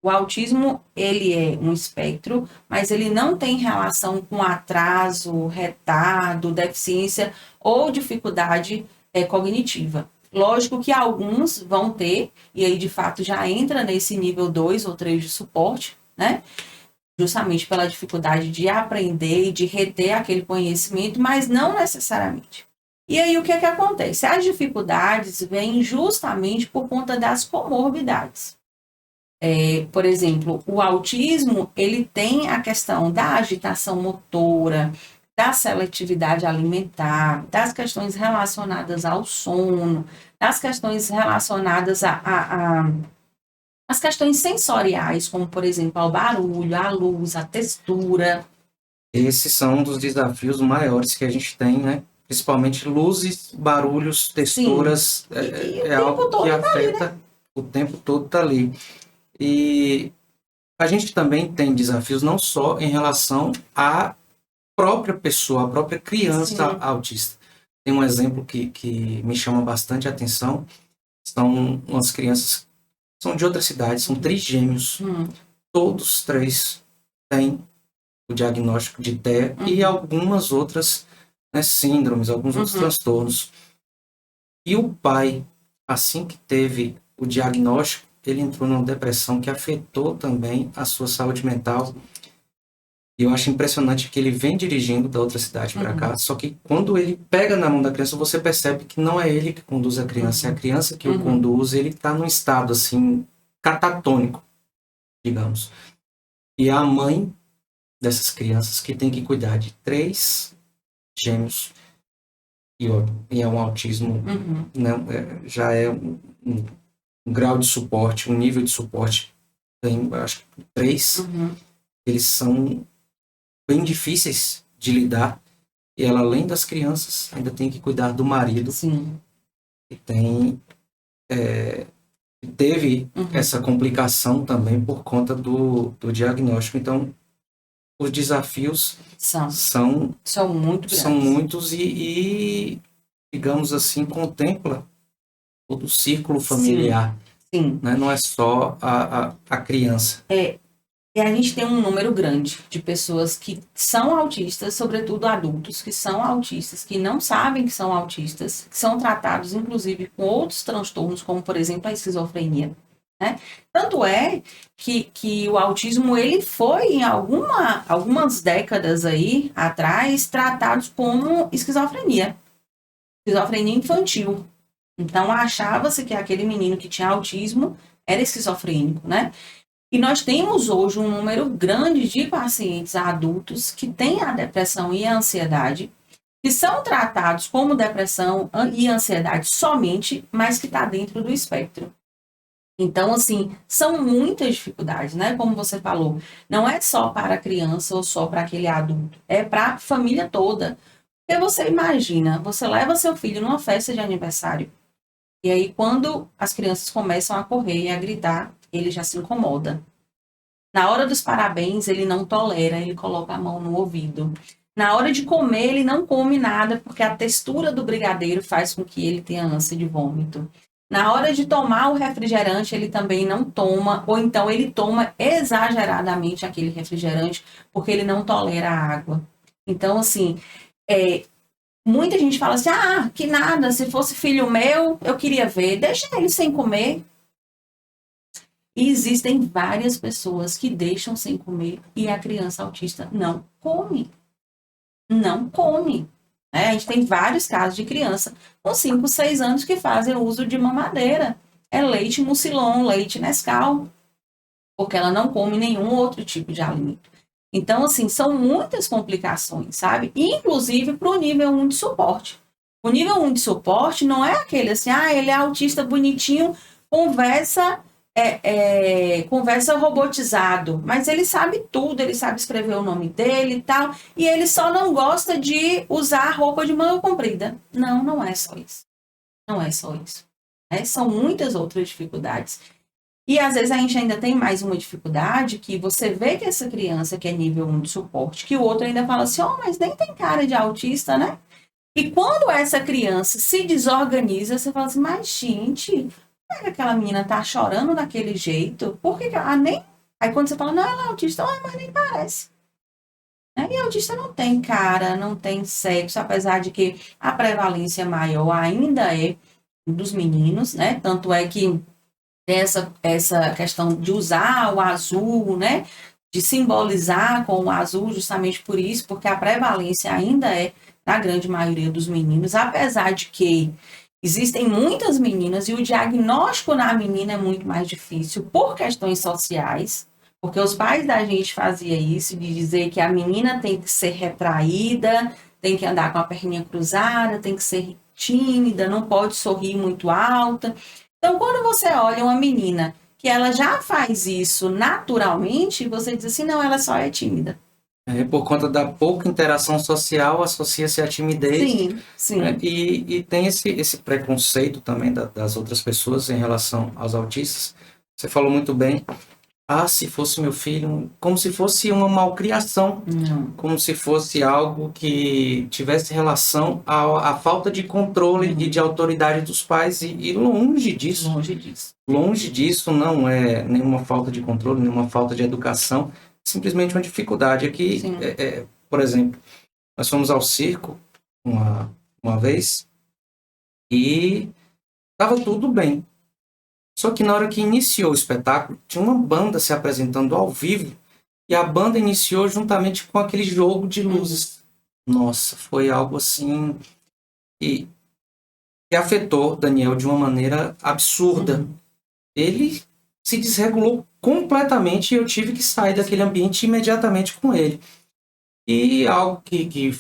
O autismo, ele é um espectro, mas ele não tem relação com atraso, retardo, deficiência ou dificuldade cognitiva. Lógico que alguns vão ter, e aí de fato já entra nesse nível 2 ou 3 de suporte, né? Justamente pela dificuldade de aprender e de reter aquele conhecimento, mas não necessariamente. E aí o que acontece? As dificuldades vêm justamente por conta das comorbidades. Por exemplo, o autismo, ele tem a questão da agitação motora, da seletividade alimentar, das questões relacionadas ao sono, das questões relacionadas às questões sensoriais, como, por exemplo, ao barulho, à luz, à textura. Esses são um dos desafios maiores que a gente tem, né? Principalmente luzes, barulhos, texturas, é algo que afeta, ali, né? O tempo todo está ali. E a gente também tem desafios não só em relação à própria pessoa, à própria criança autista. Tem um exemplo que me chama bastante a atenção. São umas crianças que são de outra cidade, são trigêmeos. Todos três têm o diagnóstico de TEA e algumas outras, né, síndromes, alguns outros transtornos. E o pai, assim que teve o diagnóstico, ele entrou numa depressão que afetou também a sua saúde mental. E eu acho impressionante que ele vem dirigindo da outra cidade para cá, só que quando ele pega na mão da criança, você percebe que não é ele que conduz a criança, é a criança que o conduz, ele está num estado, assim, catatônico, digamos. E é a mãe dessas crianças que tem que cuidar de 3 gêmeos, e é um autismo, né, já é um grau de suporte, um nível de suporte, tem, acho que 3, eles são bem difíceis de lidar, e ela, além das crianças, ainda tem que cuidar do marido, que teve essa complicação também por conta do diagnóstico. Então, os desafios são muito grandes. São muitos e, digamos assim, contempla todo o círculo familiar. Sim. Né? Não é só a criança. E a gente tem um número grande de pessoas que são autistas, sobretudo adultos que são autistas, que não sabem que são autistas, que são tratados, inclusive, com outros transtornos, como, por exemplo, a esquizofrenia. né? Tanto é que o autismo, ele foi, em algumas décadas aí atrás, tratado como esquizofrenia infantil. Então, achava-se que aquele menino que tinha autismo era esquizofrênico, né? E nós temos hoje um número grande de pacientes adultos que têm a depressão e a ansiedade, que são tratados como depressão e ansiedade somente, mas que está dentro do espectro. Então, assim, são muitas dificuldades, né? Como você falou, não é só para a criança ou só para aquele adulto, é para a família toda. Porque você imagina, você leva seu filho numa festa de aniversário, e aí quando as crianças começam a correr e a gritar, ele já se incomoda. Na hora dos parabéns, ele não tolera, ele coloca a mão no ouvido. Na hora de comer, ele não come nada, porque a textura do brigadeiro faz com que ele tenha ânsia de vômito. Na hora de tomar o refrigerante, ele também não toma, ou então ele toma exageradamente aquele refrigerante, porque ele não tolera a água. Então, assim, muita gente fala assim, que nada, se fosse filho meu, eu queria ver, deixa ele sem comer. E existem várias pessoas que deixam sem comer e a criança autista não come. Não come. A gente tem vários casos de criança com 5, 6 anos que fazem uso de mamadeira. É leite Mucilon, leite Nescau, porque ela não come nenhum outro tipo de alimento. Então, assim, são muitas complicações, sabe? Inclusive para o nível 1 de suporte. O nível 1 de suporte não é aquele assim, ele é autista bonitinho, conversa robotizado, mas ele sabe tudo, ele sabe escrever o nome dele e tal, e ele só não gosta de usar roupa de manga comprida. Não, não é só isso. Não é só isso. São muitas outras dificuldades. E às vezes a gente ainda tem mais uma dificuldade que você vê que essa criança que é nível 1 de suporte, que o outro ainda fala assim, mas nem tem cara de autista, né? E quando essa criança se desorganiza, você fala assim, mas gente, por que aquela menina tá chorando daquele jeito? Por que ela nem... Aí quando você fala, não, ela é autista, mas nem parece. E autista não tem cara, não tem sexo, apesar de que a prevalência maior ainda é dos meninos, né? Tanto é que essa questão de usar o azul, né? De simbolizar com o azul justamente por isso, porque a prevalência ainda é na grande maioria dos meninos, apesar de que existem muitas meninas e o diagnóstico na menina é muito mais difícil por questões sociais, porque os pais da gente faziam isso, de dizer que a menina tem que ser retraída, tem que andar com a perninha cruzada, tem que ser tímida, não pode sorrir muito alta. Então, quando você olha uma menina que ela já faz isso naturalmente, você diz assim, não, ela só é tímida. Por conta da pouca interação social, associa-se à timidez. Sim, sim. E tem esse preconceito também das outras pessoas em relação aos autistas. Você falou muito bem. Se fosse meu filho, como se fosse uma malcriação, como se fosse algo que tivesse relação à falta de controle e de autoridade dos pais, e longe disso. Longe disso, não é nenhuma falta de controle, nenhuma falta de educação, simplesmente uma dificuldade. Aqui, por exemplo, nós fomos ao circo uma vez e estava tudo bem. Só que na hora que iniciou o espetáculo, tinha uma banda se apresentando ao vivo e a banda iniciou juntamente com aquele jogo de luzes. Nossa, foi algo assim que afetou Daniel de uma maneira absurda. Ele se desregulou completamente e eu tive que sair daquele ambiente imediatamente com ele. E algo que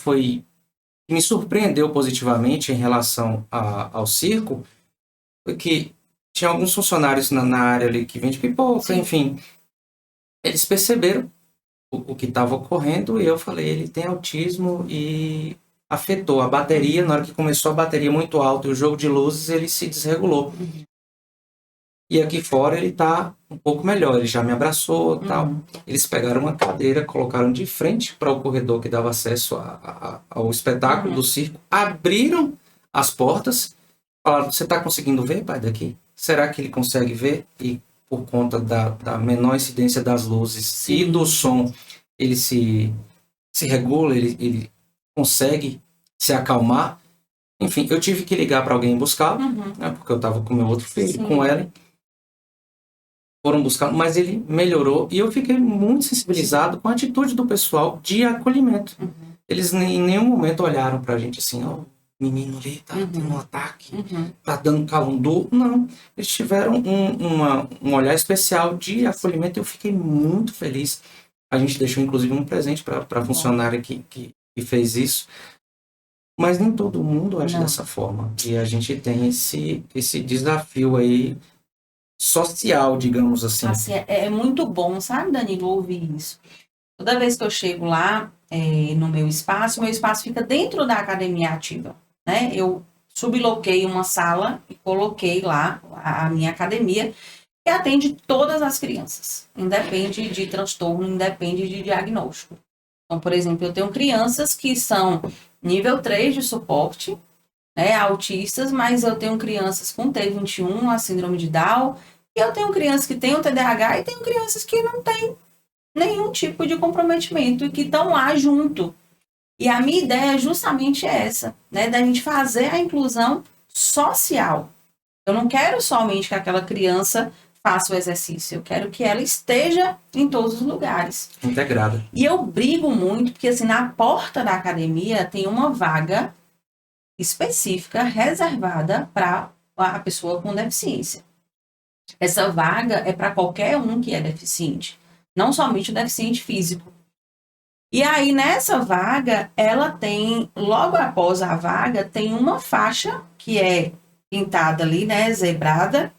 me surpreendeu positivamente em relação ao circo foi que tinha alguns funcionários na área ali que vende pipoca, enfim. Eles perceberam o que estava ocorrendo e eu falei, ele tem autismo e afetou a bateria. Na hora que começou a bateria muito alta e o jogo de luzes, ele se desregulou. E aqui fora ele está um pouco melhor, ele já me abraçou e tal. Eles pegaram uma cadeira, colocaram de frente para o corredor que dava acesso ao espetáculo do circo, abriram as portas, falaram, você está conseguindo ver, pai, daqui? Será que ele consegue ver? E por conta da menor incidência das luzes e do som, ele se regula, ele consegue se acalmar. Enfim, eu tive que ligar para alguém buscá-lo, né, porque eu estava com meu outro filho, com ela. foram buscar, mas ele melhorou e eu fiquei muito sensibilizado com a atitude do pessoal de acolhimento. Eles em nenhum momento olharam pra gente assim, ó, o menino ali tá tendo um ataque, tá dando calundor. Não, eles tiveram um olhar especial de acolhimento e eu fiquei muito feliz. A gente deixou inclusive um presente para funcionária que fez isso. Mas nem todo mundo age dessa forma. E a gente tem esse desafio aí social, digamos assim. Assim, é muito bom, sabe, Danilo, ouvir isso. Toda vez que eu chego lá no meu espaço fica dentro da academia ativa, né? Eu subloquei uma sala e coloquei lá a minha academia que atende todas as crianças, independe de transtorno, independe de diagnóstico. Então, por exemplo, eu tenho crianças que são nível 3 de suporte, né, autistas, mas eu tenho crianças com T21, a síndrome de Down, e eu tenho crianças que têm o TDAH e tenho crianças que não têm nenhum tipo de comprometimento e que estão lá junto. E a minha ideia é justamente essa, né, da gente fazer a inclusão social. Eu não quero somente que aquela criança faça o exercício, eu quero que ela esteja em todos os lugares. Integrada. E eu brigo muito, porque assim, na porta da academia tem uma vaga específica, reservada para a pessoa com deficiência. Essa vaga é para qualquer um que é deficiente, não somente o deficiente físico. E aí, nessa vaga, ela tem, logo após a vaga, tem uma faixa que é pintada ali, né, zebrada,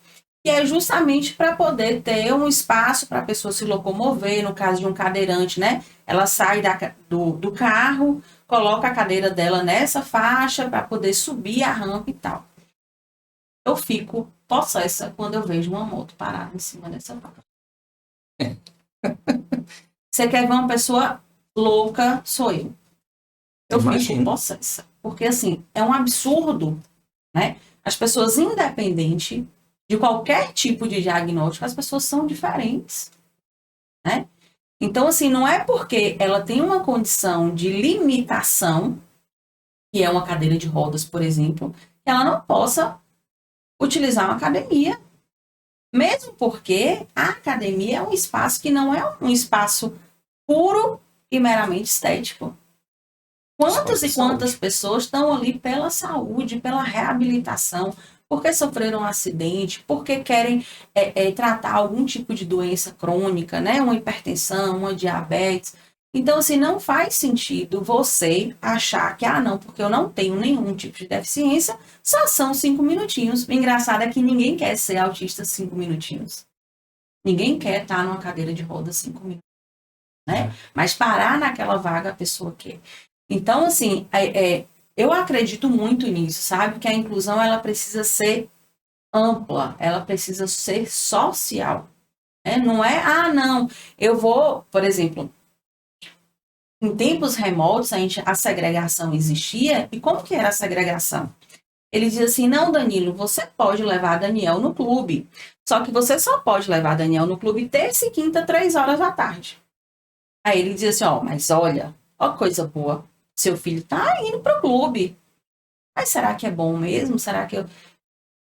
que é justamente para poder ter um espaço para a pessoa se locomover, no caso de um cadeirante, né? Ela sai do carro, coloca a cadeira dela nessa faixa para poder subir a rampa e tal. Eu fico possessa quando eu vejo uma moto parada em cima dessa faixa. Você quer ver uma pessoa louca? Sou eu. Eu fico possessa. Porque, assim, é um absurdo, né? As pessoas, independente de qualquer tipo de diagnóstico, as pessoas são diferentes, né? Então, assim, não é porque ela tem uma condição de limitação, que é uma cadeira de rodas, por exemplo, que ela não possa utilizar uma academia. Mesmo porque a academia é um espaço que não é um espaço puro e meramente estético. Quantas e quantas pessoas estão ali pela saúde, pela reabilitação, porque sofreram um acidente, porque querem tratar algum tipo de doença crônica, né? Uma hipertensão, uma diabetes. Então, assim, não faz sentido você achar que, não, porque eu não tenho nenhum tipo de deficiência, só são 5 minutinhos. O engraçado é que ninguém quer ser autista 5 minutinhos. Ninguém quer estar numa cadeira de rodas 5 minutos, né? Mas parar naquela vaga a pessoa quer. Então, assim, eu acredito muito nisso, sabe? Que a inclusão, ela precisa ser ampla, ela precisa ser social. Né? Não é, não, eu vou, por exemplo, em tempos remotos, a segregação existia. E como que era a segregação? Ele dizia assim, não, Danilo, você pode levar Daniel no clube. Só que você só pode levar Daniel no clube terça e quinta, 3 horas da tarde. Aí ele dizia assim, mas olha, ó coisa boa. Seu filho tá indo pro clube. Mas será que é bom mesmo? Será que eu...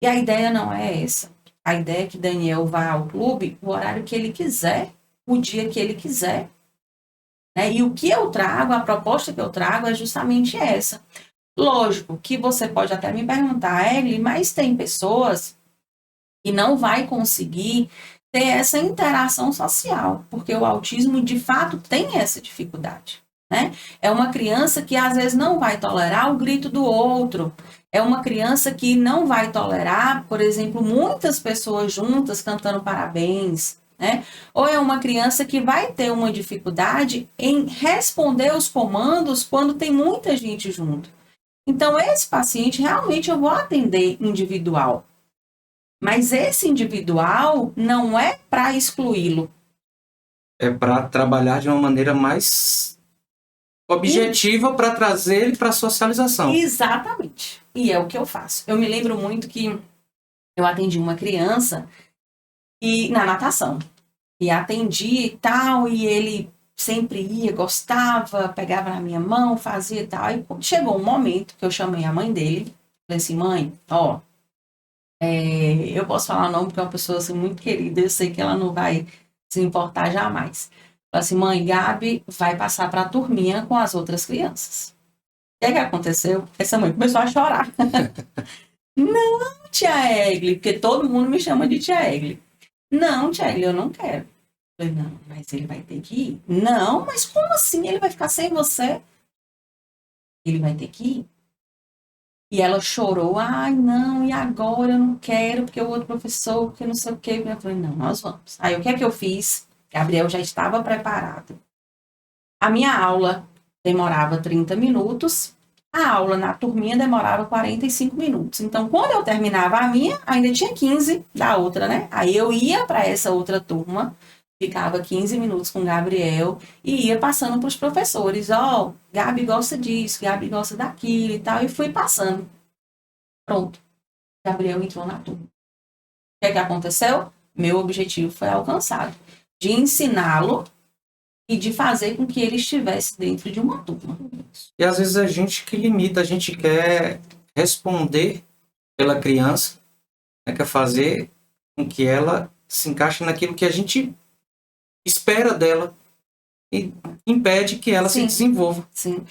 E a ideia não é essa. A ideia é que Daniel vá ao clube o horário que ele quiser, o dia que ele quiser. Né? E o que eu trago, a proposta que eu trago é justamente essa. Lógico que você pode até me perguntar, Egli, mas tem pessoas que não vai conseguir ter essa interação social, porque o autismo, de fato, tem essa dificuldade. Né? É uma criança que, às vezes, não vai tolerar o grito do outro. É uma criança que não vai tolerar, por exemplo, muitas pessoas juntas cantando parabéns. Né? Ou é uma criança que vai ter uma dificuldade em responder os comandos quando tem muita gente junto. Então, esse paciente, realmente, eu vou atender individual. Mas esse individual não é para excluí-lo. É para trabalhar de uma maneira mais objetiva para trazer ele para a socialização. Exatamente. E é o que eu faço. Eu me lembro muito que eu atendi uma criança na natação. E atendi e tal, e ele sempre ia, gostava, pegava na minha mão, fazia e tal. Aí chegou um momento que eu chamei a mãe dele, falei assim, mãe, Eu posso falar o nome porque é uma pessoa assim, muito querida, eu sei que ela não vai se importar jamais. Falei assim, mãe, Gabi vai passar para a turminha com as outras crianças. O que é que aconteceu? Essa mãe começou a chorar. Não, tia Egli, porque todo mundo me chama de tia Egli. Não, tia Egli, eu não quero. Eu falei, não, mas ele vai ter que ir. Não, mas como assim? Ele vai ficar sem você? Ele vai ter que ir. E ela chorou, ai, não, e agora eu não quero, porque o outro professor, porque não sei o quê. Eu falei, não, nós vamos. Aí o que é que eu fiz? Gabriel já estava preparado. A minha aula demorava 30 minutos, a aula na turminha demorava 45 minutos. Então, quando eu terminava a minha, ainda tinha 15 da outra, né? Aí eu ia para essa outra turma, ficava 15 minutos com o Gabriel e ia passando para os professores. Ó, Gabi gosta disso, Gabi gosta daquilo e tal. E fui passando. Pronto. Gabriel entrou na turma. O que é que aconteceu? Meu objetivo foi alcançado. De ensiná-lo e de fazer com que ele estivesse dentro de uma turma. E às vezes a gente que limita, a gente quer responder pela criança, né, quer fazer com que ela se encaixe naquilo que a gente espera dela e impede que ela se desenvolva. Sim.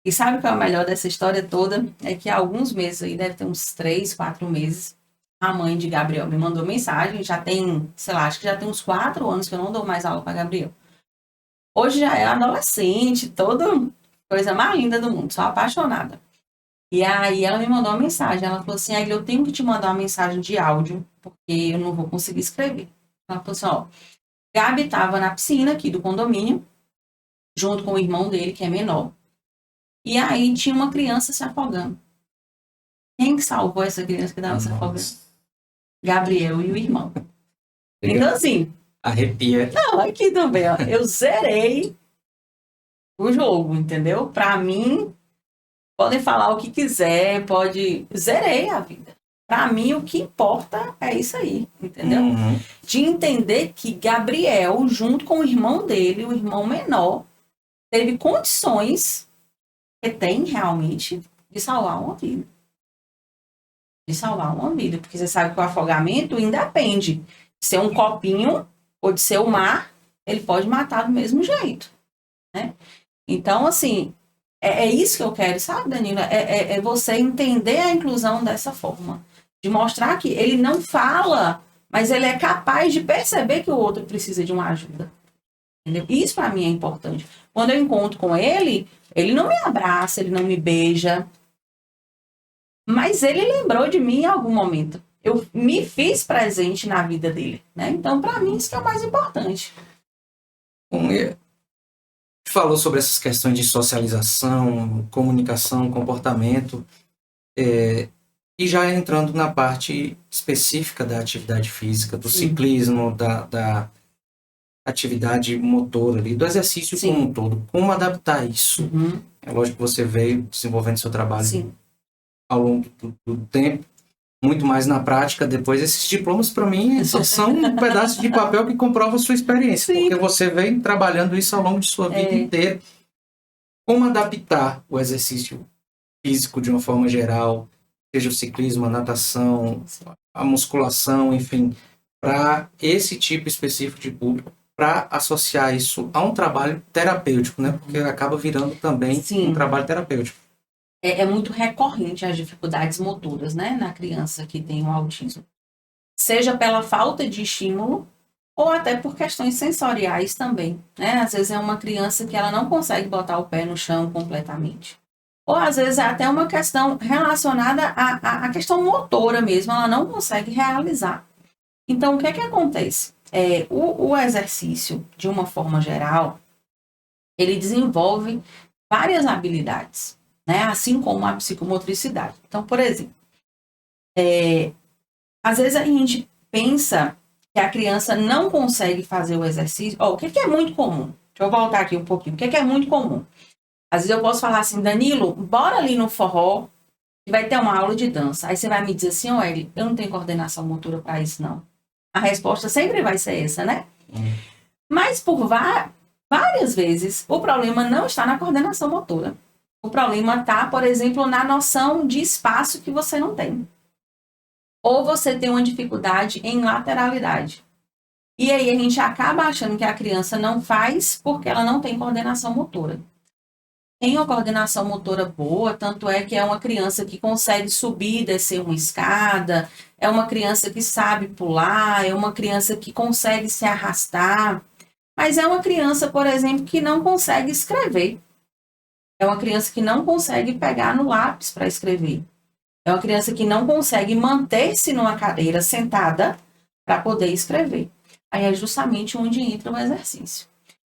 E sabe o que é o melhor dessa história toda? É que há alguns meses aí, deve ter uns 3, 4 meses, a mãe de Gabriel me mandou mensagem, já tem, sei lá, acho que já tem uns 4 anos que eu não dou mais aula para Gabriel. Hoje já é adolescente, toda coisa mais linda do mundo, sou apaixonada. E aí ela me mandou uma mensagem, ela falou assim, eu tenho que te mandar uma mensagem de áudio, porque eu não vou conseguir escrever. Ela falou assim, ó, Gabi estava na piscina aqui do condomínio, junto com o irmão dele, que é menor. E aí tinha uma criança se afogando. Quem que salvou essa criança que estava se afogando? Gabriel e o irmão. Então, assim... Arrepia. Não, aqui também, ó. Eu zerei o jogo, entendeu? Pra mim, podem falar o que quiser, pode... Zerei a vida. Pra mim, o que importa é isso aí, entendeu? Uhum. De entender que Gabriel, junto com o irmão dele, o irmão menor, teve condições, que tem realmente, de salvar uma vida. De salvar uma vida. Porque você sabe que o afogamento independe de ser um copinho ou de ser o mar, ele pode matar do mesmo jeito, né? Então, assim, é isso que eu quero, sabe, Danila? É você entender a inclusão dessa forma. De mostrar que ele não fala, mas ele é capaz de perceber que o outro precisa de uma ajuda. Entendeu? Isso para mim é importante. Quando eu encontro com ele, ele não me abraça, ele não me beija, mas ele lembrou de mim em algum momento. Eu me fiz presente na vida dele, né? Então, para mim, isso que é o mais importante. Falou sobre essas questões de socialização, comunicação, comportamento, e já entrando na parte específica da atividade física, do ciclismo, da atividade motora ali, do exercício como um todo. Como adaptar isso? Uhum. É lógico que você veio desenvolvendo seu trabalho ao longo do tempo, muito mais na prática. Depois, esses diplomas, para mim, só são um pedaço de papel que comprova a sua experiência, porque você vem trabalhando isso ao longo de sua vida inteira. Como adaptar o exercício físico de uma forma geral, seja o ciclismo, a natação, a musculação, enfim, para esse tipo específico de público, para associar isso a um trabalho terapêutico, né? Porque acaba virando também um trabalho terapêutico. É muito recorrente as dificuldades motoras, né, na criança que tem o autismo. Seja pela falta de estímulo ou até por questões sensoriais também, né? Às vezes é uma criança que ela não consegue botar o pé no chão completamente. Ou às vezes é até uma questão relacionada à questão motora mesmo, ela não consegue realizar. Então, o que é que acontece? O exercício, de uma forma geral, ele desenvolve várias habilidades, né? Assim como a psicomotricidade. Então, por exemplo, às vezes a gente pensa que a criança não consegue fazer o exercício. O que é muito comum? Deixa eu voltar aqui um pouquinho. O que é muito comum? Às vezes eu posso falar assim, Danilo, bora ali no forró, que vai ter uma aula de dança. Aí você vai me dizer assim, Eli, eu não tenho coordenação motora para isso, não. A resposta sempre vai ser essa, né? Mas por várias vezes, o problema não está na coordenação motora. O problema está, por exemplo, na noção de espaço que você não tem. ou você tem uma dificuldade em lateralidade. E aí a gente acaba achando que a criança não faz porque ela não tem coordenação motora. Tem uma coordenação motora boa, tanto é que é uma criança que consegue subir e descer uma escada, é uma criança que sabe pular, é uma criança que consegue se arrastar, mas é uma criança, por exemplo, que não consegue escrever. É uma criança que não consegue pegar no lápis para escrever. É uma criança que não consegue manter-se numa cadeira sentada para poder escrever. Aí é justamente onde entra o exercício.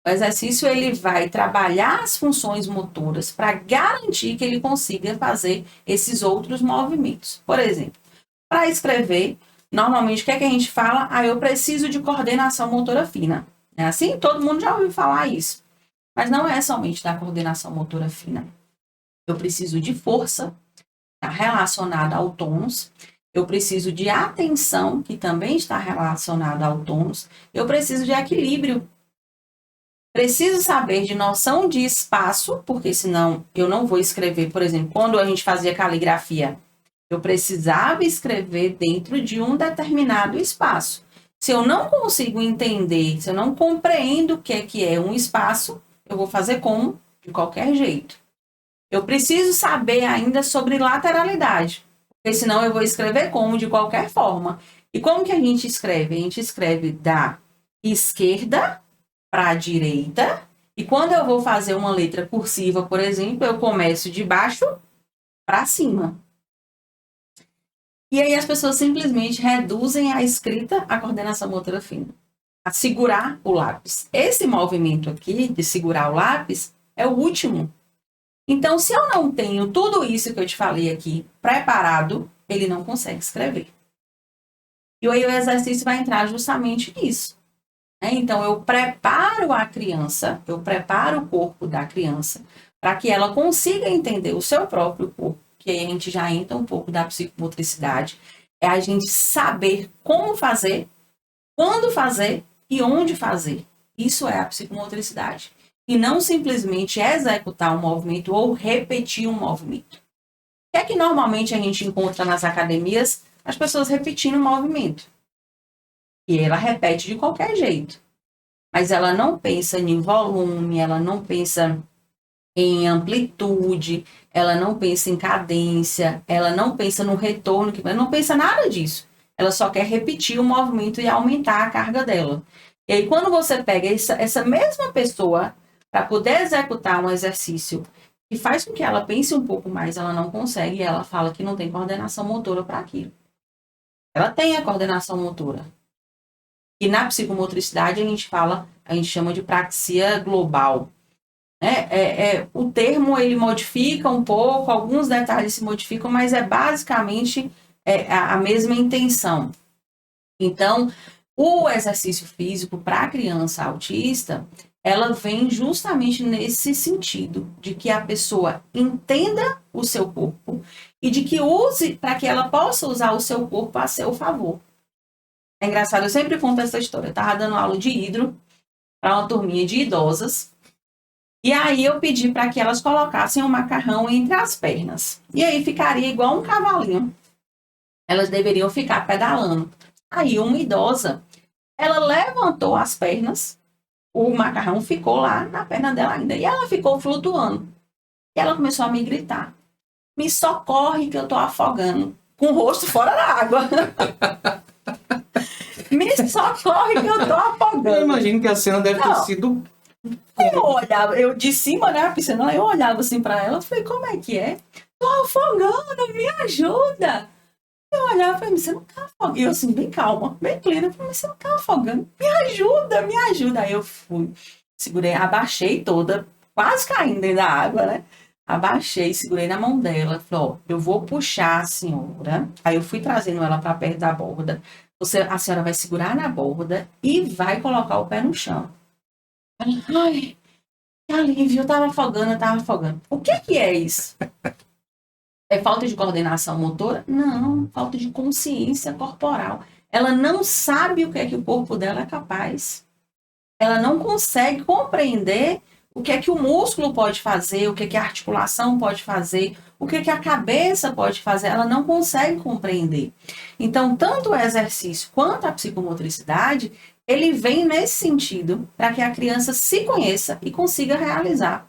O exercício ele vai trabalhar as funções motoras para garantir que ele consiga fazer esses outros movimentos. Por exemplo, para escrever, normalmente o que é que a gente fala? Eu preciso de coordenação motora fina. É assim? Todo mundo já ouviu falar isso. Mas não é somente da coordenação motora fina. Eu preciso de força, está relacionada ao tônus. Eu preciso de atenção, que também está relacionada ao tônus. Eu preciso de equilíbrio. Preciso saber de noção de espaço, porque senão eu não vou escrever. Por exemplo, quando a gente fazia caligrafia, eu precisava escrever dentro de um determinado espaço. Se eu não consigo entender, se eu não compreendo o que é um espaço, eu vou fazer como? De qualquer jeito. Eu preciso saber ainda sobre lateralidade, porque senão eu vou escrever como? De qualquer forma. E como que a gente escreve? A gente escreve da esquerda para a direita, e quando eu vou fazer uma letra cursiva, por exemplo, eu começo de baixo para cima. E aí as pessoas simplesmente reduzem a escrita à coordenação motora fina, a segurar o lápis. Esse movimento aqui de segurar o lápis é o último. Então, se eu não tenho tudo isso que eu te falei aqui preparado, ele não consegue escrever. E aí o exercício vai entrar justamente nisso. Então, eu preparo a criança, eu preparo o corpo da criança para que ela consiga entender o seu próprio corpo, que aí a gente já entra um pouco da psicomotricidade, é a gente saber como fazer, quando fazer e onde fazer. Isso é a psicomotricidade. E não simplesmente executar um movimento ou repetir um movimento. O que é que normalmente a gente encontra nas academias? As pessoas repetindo o movimento. E ela repete de qualquer jeito. Mas ela não pensa em volume, ela não pensa em amplitude, ela não pensa em cadência, ela não pensa no retorno, ela não pensa nada disso. Ela só quer repetir o movimento e aumentar a carga dela. E aí, quando você pega essa mesma pessoa para poder executar um exercício que faz com que ela pense um pouco mais, ela não consegue e ela fala que não tem coordenação motora para aquilo. Ela tem a coordenação motora. E na psicomotricidade a gente chama de praxia global. O termo ele modifica um pouco, alguns detalhes se modificam, mas é basicamente a mesma intenção. Então, o exercício físico para a criança autista, ela vem justamente nesse sentido, de que a pessoa entenda o seu corpo e de que use, para que ela possa usar o seu corpo a seu favor. É engraçado, eu sempre conto essa história. Eu estava dando aula de hidro para uma turminha de idosas. E aí eu pedi para que elas colocassem o macarrão entre as pernas. E aí ficaria igual um cavalinho. Elas deveriam ficar pedalando. Aí uma idosa, ela levantou as pernas, o macarrão ficou lá na perna dela ainda. E ela ficou flutuando. E ela começou a me gritar: me socorre que eu tô afogando. Com o rosto fora da água. Me socorre que eu tô afogando. Eu imagino que a cena deve ter sido... Eu olhava, eu de cima, né, a piscina, eu olhava assim pra ela, falei, como é que é? Tô afogando, me ajuda. Eu olhava e falei, você não tá afogando. E eu assim, bem calma, bem plena, eu falei, você não tá afogando, me ajuda, me ajuda. Aí eu fui, segurei, abaixei toda, quase caindo dentro da água, né? Abaixei, segurei na mão dela, falei, ó, eu vou puxar a senhora. Aí eu fui trazendo ela pra perto da borda. A senhora vai segurar na borda e vai colocar o pé no chão. Ai, que alívio, eu tava afogando. O que é isso? É falta de coordenação motora? Não, falta de consciência corporal. Ela não sabe o que é que o corpo dela é capaz. Ela não consegue compreender o que é que o músculo pode fazer, o que é que a articulação pode fazer, o que é que a cabeça pode fazer, ela não consegue compreender. Então, tanto o exercício quanto a psicomotricidade, ele vem nesse sentido, para que a criança se conheça e consiga realizar.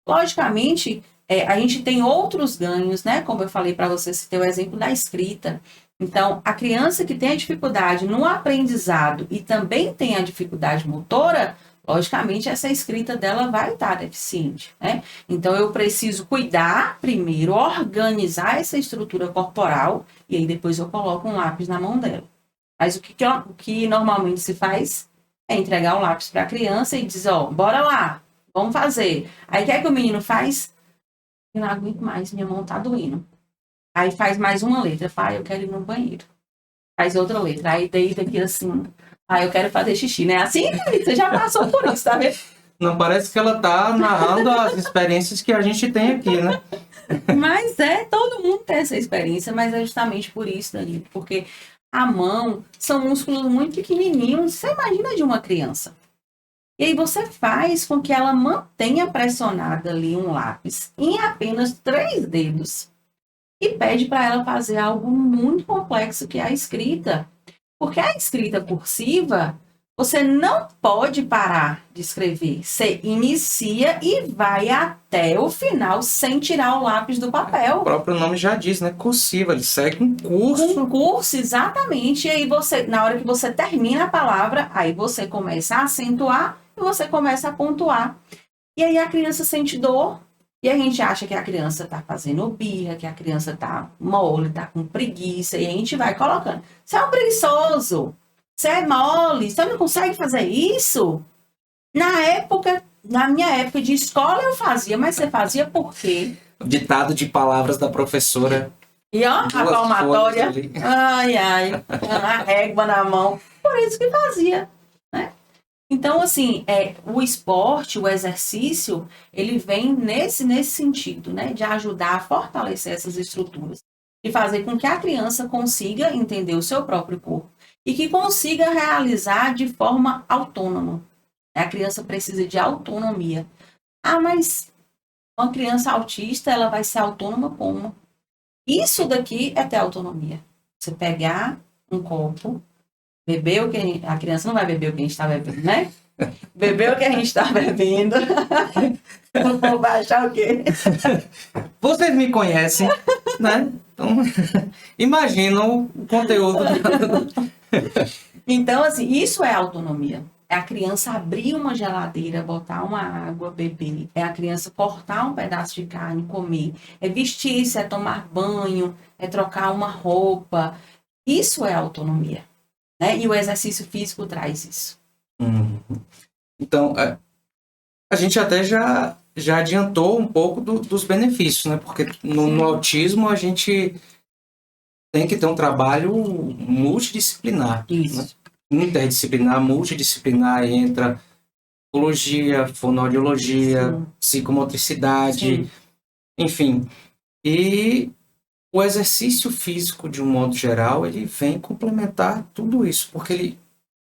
Logicamente, a gente tem outros ganhos, né? Como eu falei para você, citei o exemplo da escrita. Então, a criança que tem a dificuldade no aprendizado e também tem a dificuldade motora, logicamente, essa escrita dela vai estar deficiente, né? Então, eu preciso cuidar primeiro, organizar essa estrutura corporal e aí depois eu coloco um lápis na mão dela. Mas o que normalmente se faz é entregar o lápis para a criança e dizer, ó, bora lá, vamos fazer. Aí, o que é que o menino faz? Eu não aguento mais, minha mão tá doendo. Aí faz mais uma letra. Pai, eu quero ir no banheiro. Faz outra letra. Aí deita aqui assim. Pai, eu quero fazer xixi, né? Assim, você já passou por isso, tá vendo? Não parece que ela tá narrando as experiências que a gente tem aqui, né? Mas todo mundo tem essa experiência, mas é justamente por isso, Danilo. Porque a mão são músculos muito pequenininhos. Você imagina de uma criança. E aí você faz com que ela mantenha pressionado ali um lápis em apenas 3 dedos. E pede para ela fazer algo muito complexo, que é a escrita. Porque a escrita cursiva, você não pode parar de escrever. Você inicia e vai até o final sem tirar o lápis do papel. O próprio nome já diz, né? Cursiva, ele segue um curso. Um curso, exatamente. E aí você, na hora que você termina a palavra, aí você começa a acentuar e você começa a pontuar. E aí a criança sente dor. E a gente acha que a criança está fazendo birra, que a criança está mole, está com preguiça, e a gente vai colocando. Você é um preguiçoso, você é mole, você não consegue fazer isso? Na minha época de escola eu fazia, mas você fazia por quê? O ditado de palavras da professora. E ó, a palmatória, ai, a régua na mão, por isso que fazia, né? Então, assim, o esporte, o exercício, ele vem nesse sentido, né? De ajudar a fortalecer essas estruturas. E fazer com que a criança consiga entender o seu próprio corpo. E que consiga realizar de forma autônoma. A criança precisa de autonomia. Ah, mas uma criança autista, ela vai ser autônoma como? Isso daqui é ter autonomia. Você pegar um copo, beber o que a criança não vai beber o que a gente está bebendo, né? Beber o que a gente está bebendo. Não vou baixar o quê? Vocês me conhecem, né? Então, imaginam o conteúdo. Então, assim, isso é autonomia. É a criança abrir uma geladeira, botar uma água, beber. É a criança cortar um pedaço de carne, comer. É vestir-se, é tomar banho, é trocar uma roupa. Isso é autonomia. Né? E o exercício físico traz isso. Então, a gente até já adiantou um pouco dos benefícios, né? Porque no autismo a gente tem que ter um trabalho multidisciplinar. Isso. Né? Interdisciplinar, multidisciplinar, entra psicologia, fonoaudiologia, Sim. psicomotricidade, Sim. Enfim. E o exercício físico, de um modo geral, ele vem complementar tudo isso, porque ele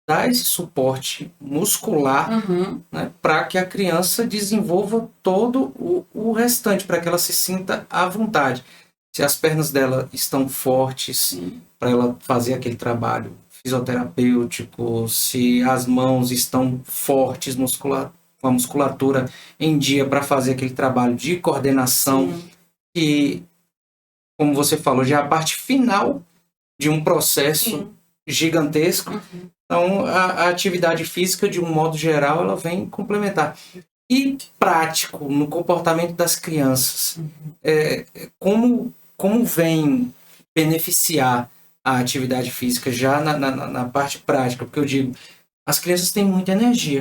dá esse suporte muscular, né, para que a criança desenvolva todo o restante, para que ela se sinta à vontade. Se as pernas dela estão fortes, para ela fazer aquele trabalho fisioterapêutico, se as mãos estão fortes, com a musculatura em dia para fazer aquele trabalho de coordenação, e, como você falou, já é a parte final de um processo gigantesco. Então, a atividade física, de um modo geral, ela vem complementar. E prático, no comportamento das crianças, como vem beneficiar a atividade física já na parte prática? Porque eu digo, as crianças têm muita energia.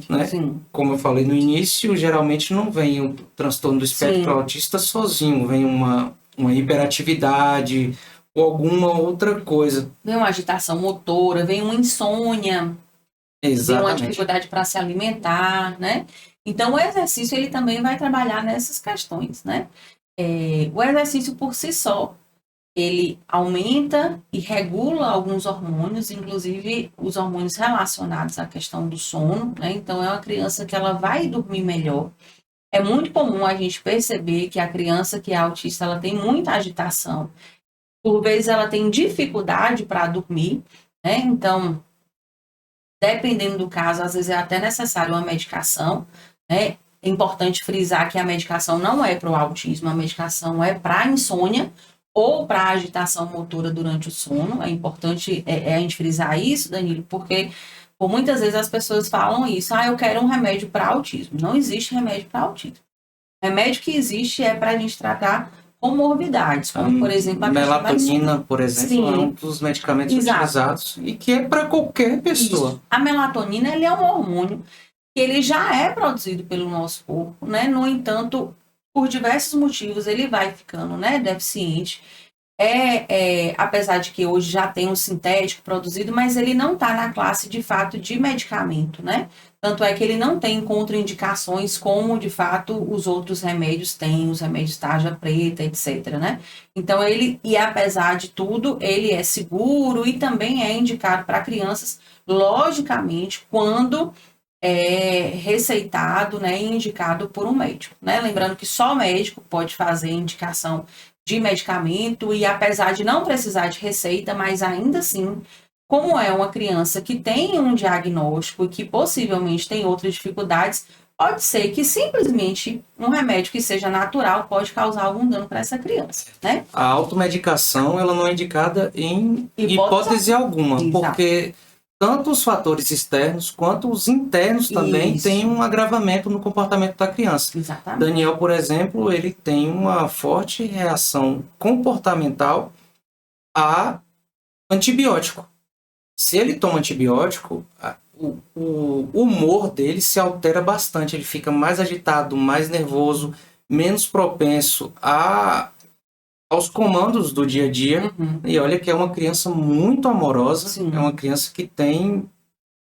Né? Sim. Como eu falei no início, geralmente não vem o transtorno do espectro autista sozinho, vem uma hiperatividade ou alguma outra coisa. Vem uma agitação motora, vem uma insônia, vem uma dificuldade para se alimentar, né? Então, o exercício, ele também vai trabalhar nessas questões, né? O exercício por si só, ele aumenta e regula alguns hormônios, inclusive os hormônios relacionados à questão do sono, né? Então, é uma criança que ela vai dormir melhor. É muito comum a gente perceber que a criança que é autista, ela tem muita agitação. Por vezes, ela tem dificuldade para dormir, né? Então, dependendo do caso, às vezes é até necessário uma medicação, né? É importante frisar que a medicação não é para o autismo, a medicação é para a insônia, ou para agitação motora durante o sono. É importante a gente frisar isso, Danilo, porque por muitas vezes as pessoas falam isso, eu quero um remédio para autismo. Não existe remédio para autismo. O remédio que existe é para a gente tratar comorbidades, como por exemplo a melatonina, por exemplo, Sim. É um dos medicamentos utilizados e que é para qualquer pessoa. Isso. A melatonina, ele é um hormônio que ele já é produzido pelo nosso corpo, né? No entanto, por diversos motivos, ele vai ficando, né, deficiente. Apesar de que hoje já tem um sintético produzido, mas ele não está na classe, de fato, de medicamento, né? Tanto é que ele não tem contraindicações como, de fato, os outros remédios têm, os remédios tarja preta, etc, né? Então, apesar de tudo, ele é seguro e também é indicado para crianças, logicamente, quando é receitado, né, e indicado por um médico, né? Lembrando que só o médico pode fazer indicação de medicamento e apesar de não precisar de receita, mas ainda assim, como é uma criança que tem um diagnóstico e que possivelmente tem outras dificuldades, pode ser que simplesmente um remédio que seja natural pode causar algum dano para essa criança, né? A automedicação, ela não é indicada em hipótese alguma, Exato. porque tanto os fatores externos quanto os internos também têm um agravamento no comportamento da criança. Exatamente. Daniel, por exemplo, ele tem uma forte reação comportamental a antibiótico. Se ele toma antibiótico, o humor dele se altera bastante. Ele fica mais agitado, mais nervoso, menos propenso aos comandos do dia a dia. Uhum. E olha que é uma criança muito amorosa. Sim. É uma criança que tem,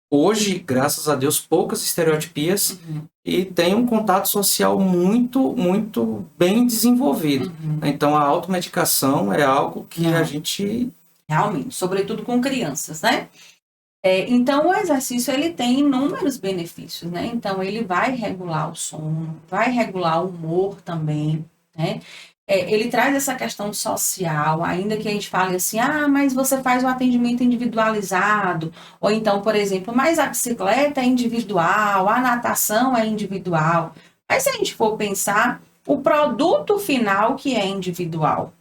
hoje, graças a Deus, poucas estereotipias. Uhum. E tem um contato social muito, muito bem desenvolvido. Uhum. Então, a automedicação é algo que a gente... Realmente, sobretudo com crianças, né? Então, o exercício, ele tem inúmeros benefícios, né? Então, ele vai regular o sono, vai regular o humor também, né? Ele traz essa questão social, ainda que a gente fale assim, mas você faz um atendimento individualizado, ou então, por exemplo, mas a bicicleta é individual, a natação é individual. Mas se a gente for pensar, o produto final que é individual,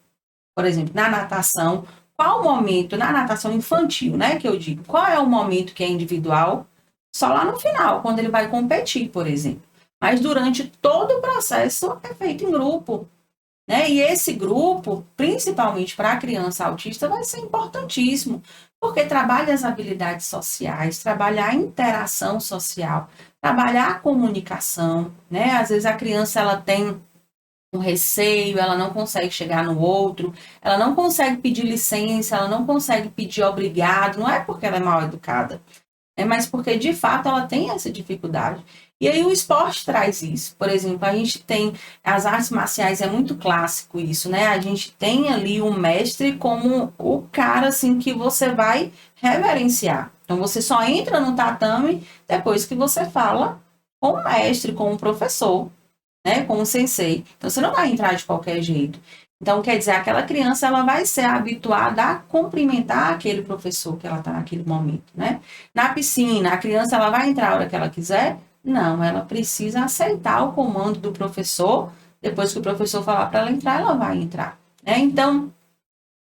por exemplo, na natação, qual o momento, na natação infantil, né, que eu digo, qual é o momento que é individual? Só lá no final, quando ele vai competir, por exemplo. Mas durante todo o processo é feito em grupo, né? E esse grupo, principalmente para a criança autista, vai ser importantíssimo, porque trabalha as habilidades sociais, trabalha a interação social, trabalhar a comunicação, né? Às vezes a criança ela tem um receio, ela não consegue chegar no outro, ela não consegue pedir licença, ela não consegue pedir obrigado, não é porque ela é mal educada, mas porque de fato ela tem essa dificuldade. E aí o esporte traz isso. Por exemplo, a gente tem as artes marciais, é muito clássico isso, né? A gente tem ali o mestre como o cara assim que você vai reverenciar. Então você só entra no tatame depois que você fala com o mestre, com o professor, né, com o sensei. Então, você não vai entrar de qualquer jeito. Então, quer dizer, aquela criança, ela vai ser habituada a cumprimentar aquele professor que ela está naquele momento, né? Na piscina, a criança, ela vai entrar a hora que ela quiser? Não, ela precisa aceitar o comando do professor. Depois que o professor falar para ela entrar, ela vai entrar, né? Então,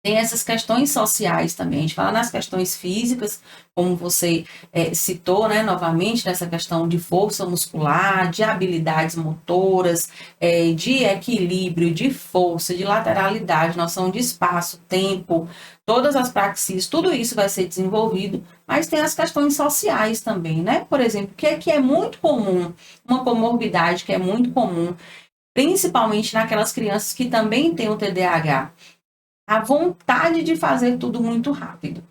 tem essas questões sociais também. A gente fala nas questões físicas, como você citou, né, novamente, nessa questão de força muscular, de habilidades motoras, de equilíbrio, de força, de lateralidade, noção de espaço, tempo, todas as praxis, tudo isso vai ser desenvolvido, mas tem as questões sociais também, né? Por exemplo, que é muito comum, uma comorbidade que é muito comum, principalmente naquelas crianças que também têm o TDAH, a vontade de fazer tudo muito rápido.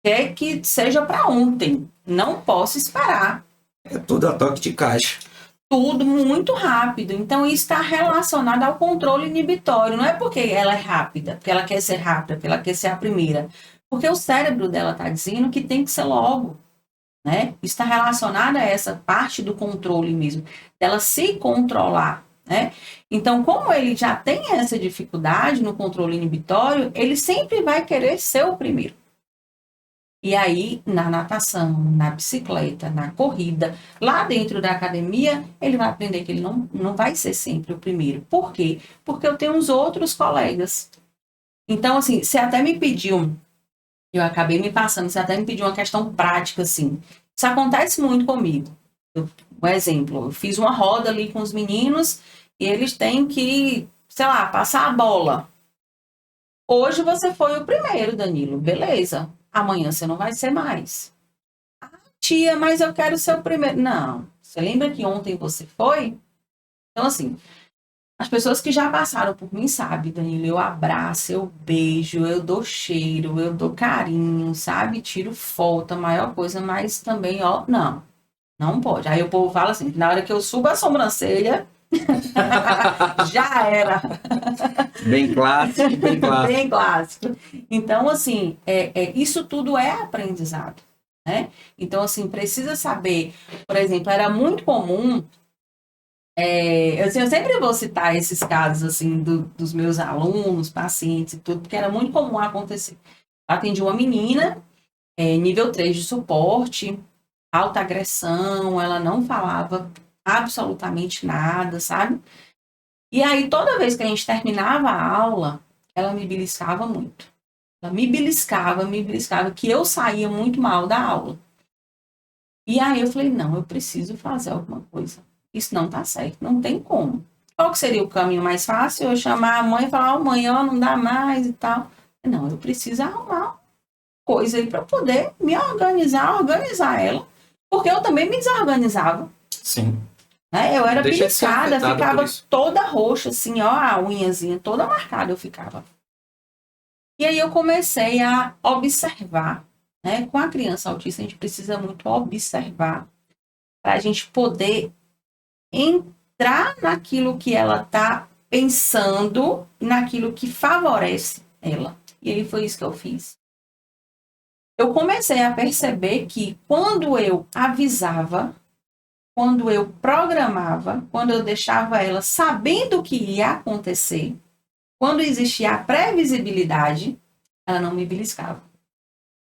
Quer que seja para ontem. Não posso esperar. É tudo a toque de caixa. tudo muito rápido. Então, isso está relacionado ao controle inibitório. Não é porque ela é rápida, porque ela quer ser rápida, porque ela quer ser a primeira. Porque o cérebro dela está dizendo que tem que ser logo, né? Isso está relacionado a essa parte do controle mesmo, dela se controlar, né? Então, como ele já tem essa dificuldade no controle inibitório, ele sempre vai querer ser o primeiro. E aí, na natação, na bicicleta, na corrida, lá dentro da academia, ele vai aprender que ele não vai ser sempre o primeiro. Por quê? Porque eu tenho uns outros colegas. Então, assim, você até me pediu, eu acabei me passando, você até me pediu uma questão prática, assim. Isso acontece muito comigo. Um exemplo, eu fiz uma roda ali com os meninos e eles têm que, sei lá, passar a bola. Hoje você foi o primeiro, Danilo, beleza. Amanhã você não vai ser mais. Tia, mas eu quero ser o primeiro. Não, você lembra que ontem você foi? Então, assim, as pessoas que já passaram por mim sabem, Danilo, eu abraço, eu beijo, eu dou cheiro, eu dou carinho, sabe? Tiro foto, a maior coisa, mas também, ó, não pode. Aí o povo fala assim, na hora que eu subo a sobrancelha, já era. Bem clássico, bem clássico. Bem clássico. Então, assim, isso tudo é aprendizado, né? Então, assim, precisa saber, por exemplo, era muito comum, eu sempre vou citar esses casos, assim, dos meus alunos, pacientes e tudo, porque era muito comum acontecer. Atendi uma menina, nível 3 de suporte, alta agressão, ela não falava absolutamente nada, sabe? E aí, toda vez que a gente terminava a aula, ela me beliscava muito. Ela me beliscava, que eu saía muito mal da aula. E aí eu falei, não, eu preciso fazer alguma coisa. Isso não tá certo, não tem como. Qual que seria o caminho mais fácil? Eu chamar a mãe e falar, mãe, ó, não dá mais e tal. Não, eu preciso arrumar coisa aí para poder me organizar ela, porque eu também me desorganizava. Sim. Né? Eu era Deixa de ser beliscada, afetada ficava por isso. toda roxa, assim, ó, a unhazinha toda marcada eu ficava. E aí eu comecei a observar, né? Com a criança autista, a gente precisa muito observar para a gente poder entrar naquilo que ela está pensando, naquilo que favorece ela. E aí foi isso que eu fiz. Eu comecei a perceber que quando eu avisava, quando eu programava, quando eu deixava ela sabendo o que ia acontecer, quando existia a previsibilidade, ela não me beliscava.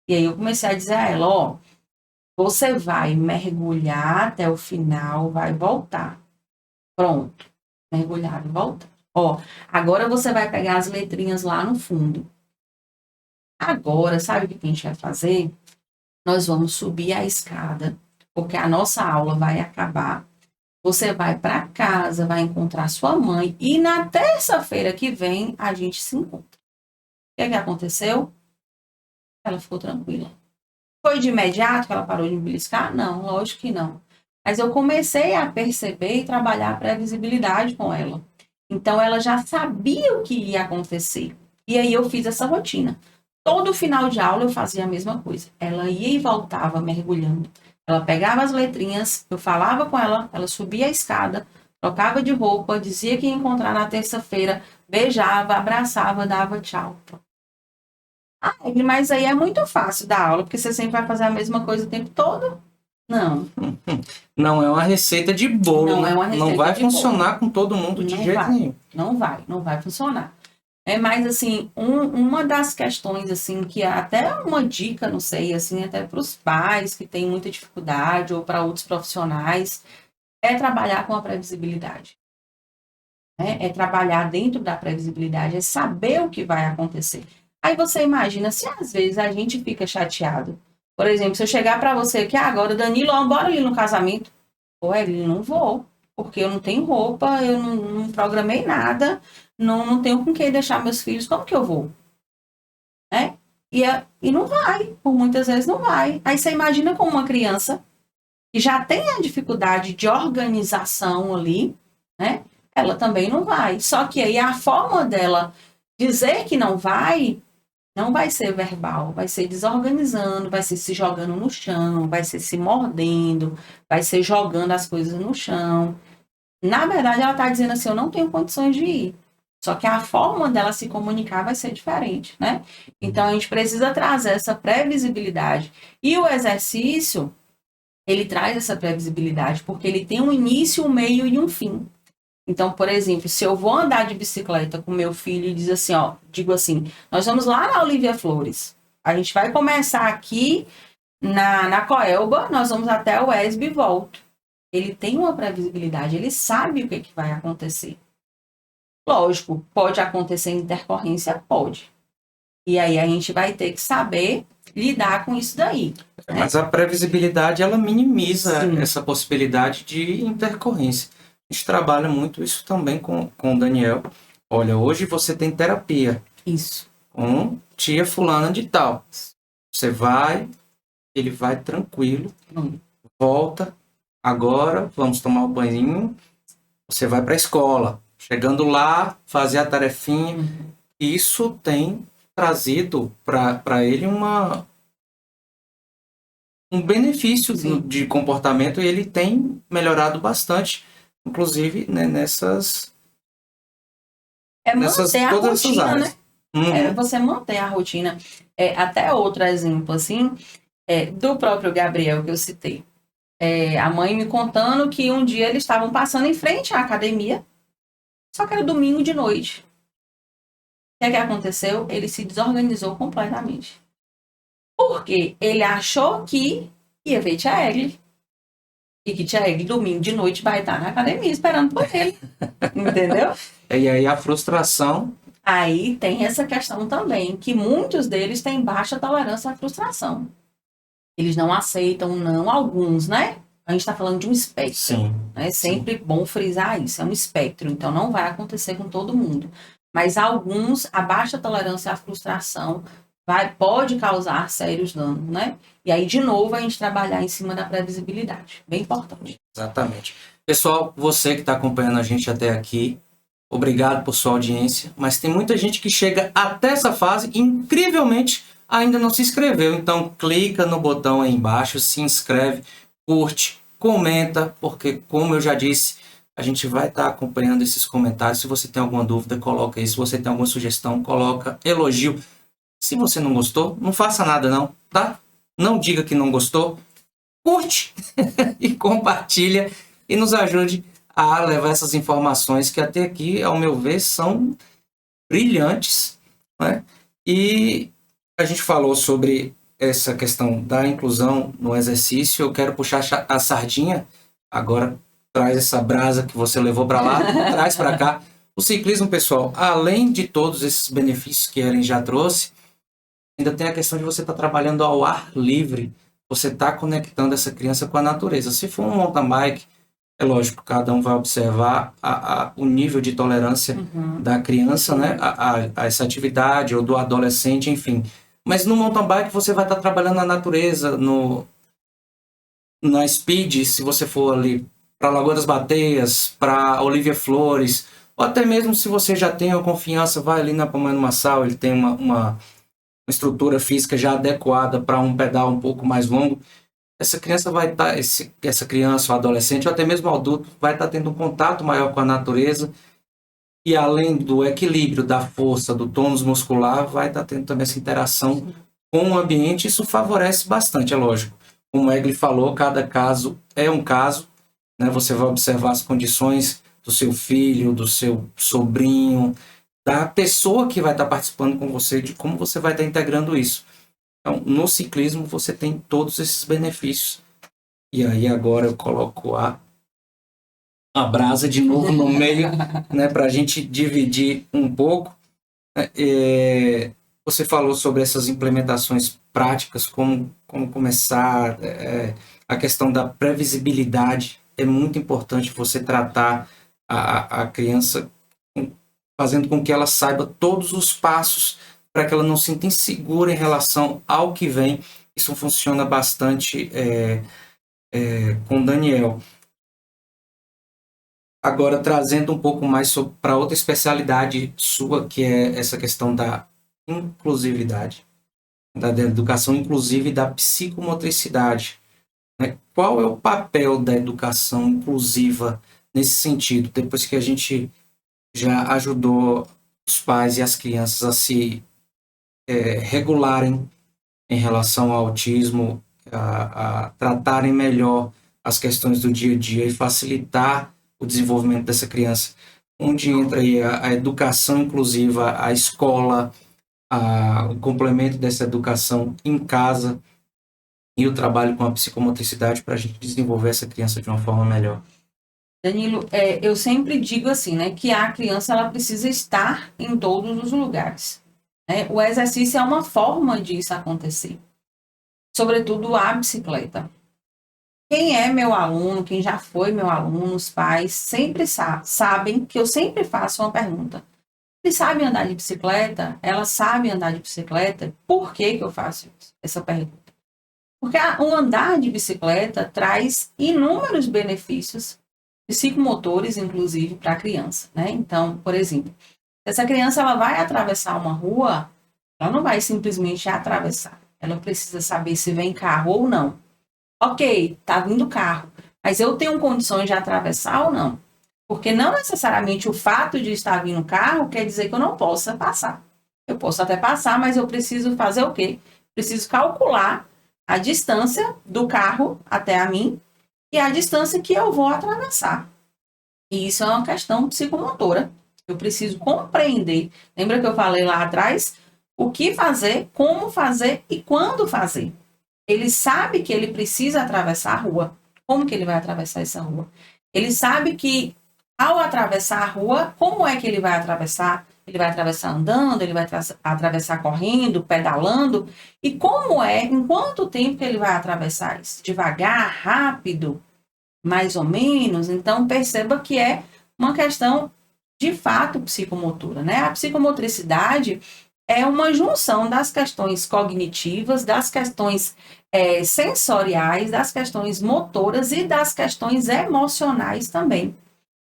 E aí eu comecei a dizer a ela, ó, você vai mergulhar até o final, vai voltar. Pronto. Mergulhar e voltar. Ó, agora você vai pegar as letrinhas lá no fundo. Agora, sabe o que a gente vai fazer? Nós vamos subir a escada, porque a nossa aula vai acabar. Você vai para casa, vai encontrar sua mãe e na terça-feira que vem a gente se encontra. O que aconteceu? Ela ficou tranquila. Foi de imediato que ela parou de me beliscar? Não, lógico que não. Mas eu comecei a perceber e trabalhar a previsibilidade com ela. Então ela já sabia o que ia acontecer. E aí eu fiz essa rotina. Todo final de aula eu fazia a mesma coisa. Ela ia e voltava mergulhando. Ela pegava as letrinhas, eu falava com ela, ela subia a escada, trocava de roupa, dizia que ia encontrar na terça-feira, beijava, abraçava, dava tchau. Ah, mas aí é muito fácil dar aula, porque você sempre vai fazer a mesma coisa o tempo todo? Não. Não é uma receita de bolo, Não né? é uma receita não vai de funcionar com todo mundo de jeito nenhum. Não vai funcionar. Mas, assim, uma das questões, assim, que é até uma dica, não sei, assim, até para os pais que têm muita dificuldade ou para outros profissionais, é trabalhar com a previsibilidade. Né? É trabalhar dentro da previsibilidade, é saber o que vai acontecer. Aí você imagina, se às vezes a gente fica chateado. Por exemplo, se eu chegar para você aqui agora, Danilo, bora ali no casamento. Pô, ele não vou, porque eu não tenho roupa, eu não programei nada, não tenho com quem deixar meus filhos, como que eu vou? Né? E não vai, por muitas vezes não vai. Aí você imagina com uma criança que já tem a dificuldade de organização ali, né? Ela também não vai. Só que aí a forma dela dizer que não vai ser verbal, vai ser desorganizando, vai ser se jogando no chão, vai ser se mordendo, vai ser jogando as coisas no chão. Na verdade, ela está dizendo assim, eu não tenho condições de ir. Só que a forma dela se comunicar vai ser diferente, né? Então, a gente precisa trazer essa previsibilidade. E o exercício, ele traz essa previsibilidade, porque ele tem um início, um meio e um fim. Então, por exemplo, se eu vou andar de bicicleta com meu filho e diz assim, ó, digo assim, nós vamos lá na Olivia Flores. A gente vai começar aqui na Coelba, nós vamos até o ESB e volto. Ele tem uma previsibilidade, ele sabe o que, que vai acontecer. Lógico, pode acontecer intercorrência? Pode. E aí a gente vai ter que saber lidar com isso daí. Né? Mas a previsibilidade, ela minimiza Sim. essa possibilidade de intercorrência. A gente trabalha muito isso também com o Daniel. Olha, hoje você tem terapia Isso. com tia fulana de tal. Você vai, ele vai tranquilo, volta, agora vamos tomar o banho, você vai para a escola. Chegando lá, fazer a tarefinha. Isso tem trazido para ele um benefício de comportamento e ele tem melhorado bastante, inclusive, né, nessas manter a todas essas rotina, áreas. né? É você manter a rotina. Até outro exemplo, assim, do próprio Gabriel que eu citei. A mãe me contando que um dia eles estavam passando em frente à academia, só que era domingo de noite. O que aconteceu? Ele se desorganizou completamente. Porque ele achou que ia ver Tia Egli. E que Tia Egli, domingo de noite, vai estar na academia esperando por ele. Entendeu? E aí a frustração... Aí tem essa questão também, que muitos deles têm baixa tolerância à frustração. Eles não aceitam, não, alguns, né? A gente está falando de um espectro. Sim, É sempre bom frisar isso, é um espectro, então não vai acontecer com todo mundo. Mas alguns, a baixa tolerância à frustração pode causar sérios danos, né? E aí, de novo, a gente trabalhar em cima da previsibilidade. Bem importante. Exatamente. Pessoal, você que está acompanhando a gente até aqui, obrigado por sua audiência, mas tem muita gente que chega até essa fase e, incrivelmente, ainda não se inscreveu. Então, clica no botão aí embaixo, se inscreve, curte, comenta, porque, como eu já disse, a gente vai estar acompanhando esses comentários. Se você tem alguma dúvida, coloca aí. Se você tem alguma sugestão, coloca elogio. Se você não gostou, não faça nada não, tá? Não diga que não gostou. Curte e compartilha e nos ajude a levar essas informações que até aqui, ao meu ver, são brilhantes, né? E a gente falou sobre essa questão da inclusão no exercício. Eu quero puxar a sardinha, agora traz essa brasa que você levou para lá, traz para cá. O ciclismo, pessoal, além de todos esses benefícios que a Ellen já trouxe, ainda tem a questão de você estar trabalhando ao ar livre, você está conectando essa criança com a natureza. Se for um mountain bike, é lógico, cada um vai observar o nível de tolerância da criança, né, a essa atividade, ou do adolescente, enfim. Mas no mountain bike você vai estar trabalhando na natureza, na Speed, se você for ali para Lagoa das Bateias, para Olivia Flores, ou até mesmo se você já tem a confiança, vai ali na Pamonha do Massal, ele tem uma estrutura física já adequada para um pedal um pouco mais longo. Essa criança vai estar, essa criança ou adolescente, ou até mesmo adulto, vai estar tendo um contato maior com a natureza e, além do equilíbrio, da força, do tônus muscular, vai estar tendo também essa interação com o ambiente. Isso favorece bastante, é lógico. Como o Egli falou, cada caso é um caso, né? Você vai observar as condições do seu filho, do seu sobrinho, da pessoa que vai estar participando com você, de como você vai estar integrando isso. Então, no ciclismo, você tem todos esses benefícios. E aí, agora eu coloco a brasa de novo no meio, né, para a gente dividir um pouco. Você falou sobre essas implementações práticas, como começar, a questão da previsibilidade. É muito importante você tratar a criança fazendo com que ela saiba todos os passos para que ela não se sinta insegura em relação ao que vem. Isso funciona bastante com Daniel. Agora, trazendo um pouco mais para outra especialidade sua, que é essa questão da inclusividade, da educação inclusiva e da psicomotricidade. Né? Qual é o papel da educação inclusiva nesse sentido, depois que a gente já ajudou os pais e as crianças a se regularem em relação ao autismo, a tratarem melhor as questões do dia a dia e facilitar o desenvolvimento dessa criança, onde entra aí a educação inclusiva, a escola, o complemento dessa educação em casa e o trabalho com a psicomotricidade para a gente desenvolver essa criança de uma forma melhor. Danilo, eu sempre digo assim, né, que a criança ela precisa estar em todos os lugares, né? O exercício é uma forma disso acontecer, sobretudo a bicicleta. Quem é meu aluno, quem já foi meu aluno, os pais sempre sabem que eu sempre faço uma pergunta. Eles sabem andar de bicicleta? Elas sabem andar de bicicleta? Por que que eu faço essa pergunta? Porque o andar de bicicleta traz inúmeros benefícios psicomotores, inclusive, para a criança, né? Então, por exemplo, se essa criança ela vai atravessar uma rua, ela não vai simplesmente atravessar. Ela precisa saber se vem carro ou não. Ok, tá vindo carro, mas eu tenho condições de atravessar ou não? Porque não necessariamente o fato de estar vindo carro quer dizer que eu não possa passar. Eu posso até passar, mas eu preciso fazer o quê? Preciso calcular a distância do carro até a mim e a distância que eu vou atravessar. E isso é uma questão psicomotora. Eu preciso compreender. Lembra que eu falei lá atrás? O que fazer, como fazer e quando fazer. Ele sabe que ele precisa atravessar a rua. Como que ele vai atravessar essa rua? Ele sabe que ao atravessar a rua, como é que ele vai atravessar? Ele vai atravessar andando, ele vai atravessar correndo, pedalando. E como é, em quanto tempo que ele vai atravessar isso? Devagar, rápido, mais ou menos? Então, perceba que é uma questão de fato psicomotora, né? A psicomotricidade é uma junção das questões cognitivas, das questões sensoriais, das questões motoras e das questões emocionais também.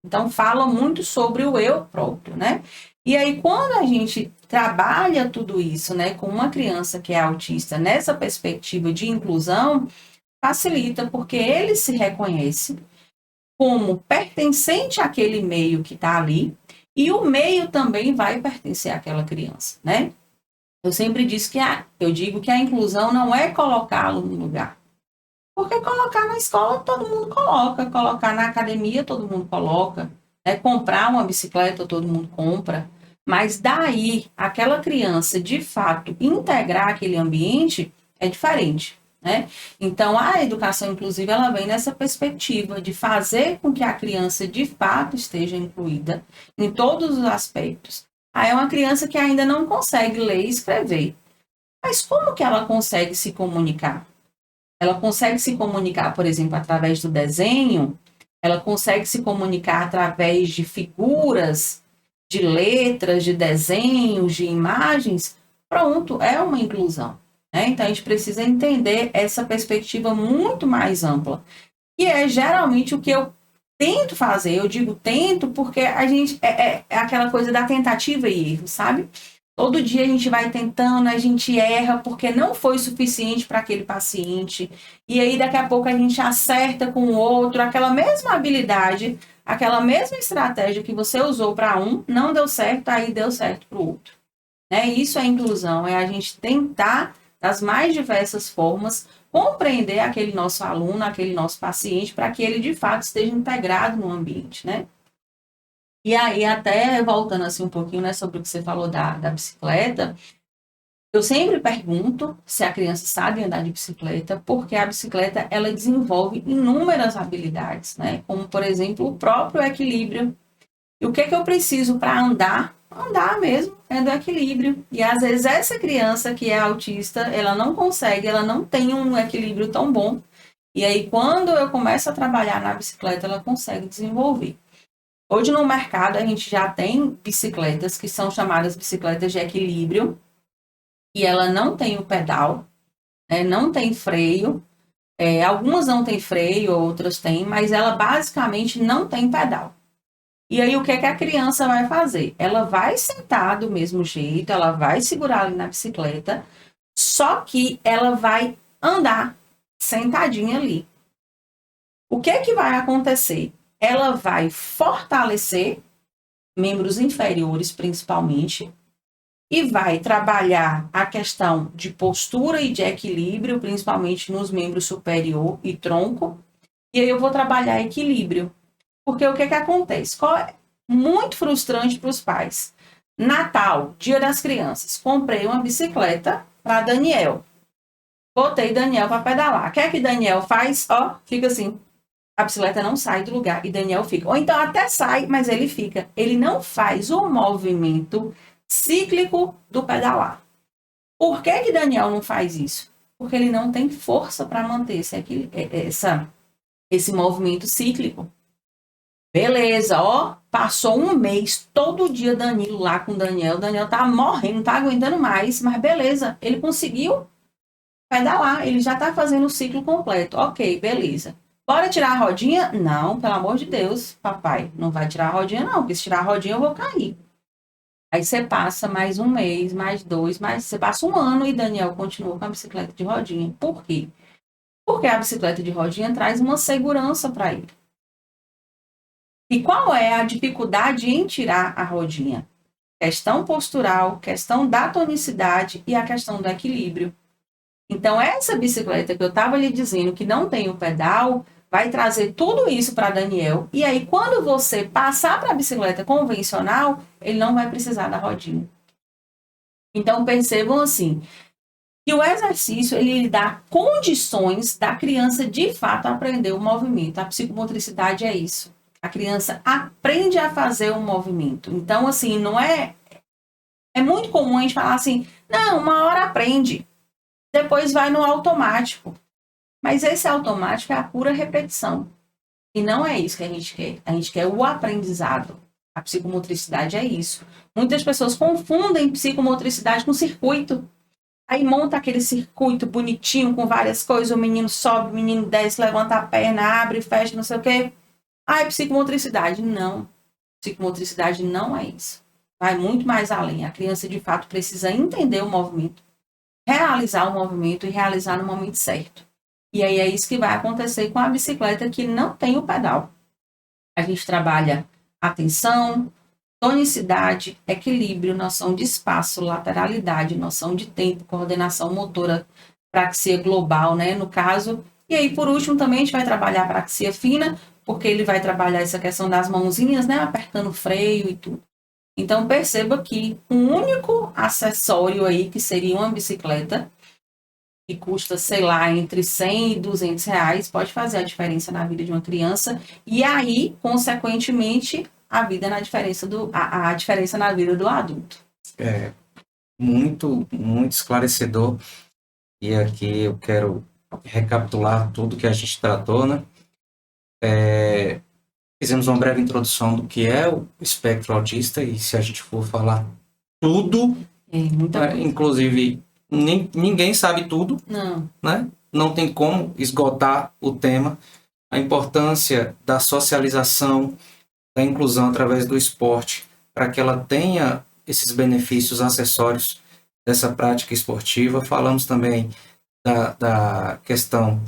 Então, fala muito sobre o eu próprio, né? E aí, quando a gente trabalha tudo isso, né, com uma criança que é autista, nessa perspectiva de inclusão, facilita, porque ele se reconhece como pertencente àquele meio que está ali, e o meio também vai pertencer àquela criança, né? Eu sempre disse eu digo que a inclusão não é colocá-lo no lugar. Porque colocar na escola todo mundo coloca, colocar na academia todo mundo coloca, né? Comprar uma bicicleta todo mundo compra, mas daí aquela criança de fato integrar aquele ambiente é diferente, né? Então a educação inclusiva ela vem nessa perspectiva de fazer com que a criança de fato esteja incluída em todos os aspectos. Aí é uma criança que ainda não consegue ler e escrever, mas como que ela consegue se comunicar? Ela consegue se comunicar, por exemplo, através do desenho, ela consegue se comunicar através de figuras, de letras, de desenhos, de imagens. Pronto, é uma inclusão, né? Então, a gente precisa entender essa perspectiva muito mais ampla. E é geralmente o que eu tento fazer. Eu digo tento porque a gente é aquela coisa da tentativa e erro, sabe? Todo dia a gente vai tentando, a gente erra porque não foi suficiente para aquele paciente. E aí daqui a pouco a gente acerta com o outro, aquela mesma habilidade, aquela mesma estratégia que você usou para um, não deu certo, aí deu certo para o outro. Né? Isso é inclusão, é a gente tentar, das mais diversas formas, compreender aquele nosso aluno, aquele nosso paciente, para que ele de fato esteja integrado no ambiente, né? E aí, até voltando assim um pouquinho, né, sobre o que você falou da bicicleta, eu sempre pergunto se a criança sabe andar de bicicleta, porque a bicicleta, ela desenvolve inúmeras habilidades, né? Como, por exemplo, o próprio equilíbrio. E o que eu preciso para andar? Andar mesmo, é do equilíbrio. E às vezes essa criança que é autista, ela não consegue, ela não tem um equilíbrio tão bom. E aí, quando eu começo a trabalhar na bicicleta, ela consegue desenvolver. Hoje no mercado a gente já tem bicicletas que são chamadas bicicletas de equilíbrio e ela não tem o pedal, né, não tem freio, algumas não tem freio, outras têm, mas ela basicamente não tem pedal. E aí o que é que a criança vai fazer? Ela vai sentar do mesmo jeito, ela vai segurar ali na bicicleta, só que ela vai andar sentadinha ali. O que é que vai acontecer? ela vai fortalecer membros inferiores, principalmente, e vai trabalhar a questão de postura e de equilíbrio, principalmente nos membros superior e tronco. E aí eu vou trabalhar equilíbrio. Porque o que acontece? Muito frustrante para os pais. Natal, Dia das Crianças, comprei uma bicicleta para Daniel. Botei Daniel para pedalar. O que é que Daniel faz? Ó, fica assim. A bicicleta não sai do lugar e Daniel fica. Ou então até sai, mas ele fica. Ele não faz o movimento cíclico do pedalar. Por que Daniel não faz isso? Porque ele não tem força para manter esse movimento cíclico. Beleza, ó, passou um mês, todo dia Danilo lá com o Daniel tá morrendo, não tá aguentando mais, mas beleza, ele conseguiu pedalar, ele já tá fazendo o ciclo completo. Ok, beleza. Bora tirar a rodinha? Não, pelo amor de Deus, papai, não vai tirar a rodinha não, porque se tirar a rodinha eu vou cair. Aí você passa mais um mês, mais dois, você passa um ano e Daniel continua com a bicicleta de rodinha. Por quê? Porque a bicicleta de rodinha traz uma segurança para ele. E qual é a dificuldade em tirar a rodinha? Questão postural, questão da tonicidade e a questão do equilíbrio. Então, essa bicicleta que eu estava lhe dizendo que não tem o pedal, vai trazer tudo isso para Daniel. E aí, quando você passar para a bicicleta convencional, ele não vai precisar da rodinha. Então, percebam assim, que o exercício, ele dá condições da criança, de fato, aprender o movimento. A psicomotricidade é isso. A criança aprende a fazer o movimento. Então, assim, não é... É muito comum a gente falar assim, não, uma hora aprende, depois vai no automático. Mas esse automático é a pura repetição. E não é isso que a gente quer. A gente quer o aprendizado. A psicomotricidade é isso. Muitas pessoas confundem psicomotricidade com circuito. Aí monta aquele circuito bonitinho com várias coisas. O menino sobe, o menino desce, levanta a perna, abre, fecha, não sei o quê. Ah, é psicomotricidade. Não. Psicomotricidade não é isso. Vai muito mais além. A criança, de fato, precisa entender o movimento, realizar o movimento e realizar no momento certo. E aí é isso que vai acontecer com a bicicleta que não tem o pedal. A gente trabalha atenção, tonicidade, equilíbrio, noção de espaço, lateralidade, noção de tempo, coordenação motora, praxia global, né, no caso. E aí, por último, também a gente vai trabalhar a praxia fina, porque ele vai trabalhar essa questão das mãozinhas, né, apertando o freio e tudo. Então, perceba que um único acessório aí, que seria uma bicicleta, que custa, sei lá, entre 100 e 200 reais, pode fazer a diferença na vida de uma criança. E aí, consequentemente, a diferença na vida do adulto. É muito, muito esclarecedor. E aqui eu quero recapitular tudo que a gente tratou, né? Fizemos uma breve introdução do que é o espectro autista, e se a gente for falar tudo, inclusive ninguém sabe tudo, não, né? Não tem como esgotar o tema. A importância da socialização, da inclusão através do esporte, para que ela tenha esses benefícios acessórios dessa prática esportiva. Falamos também da questão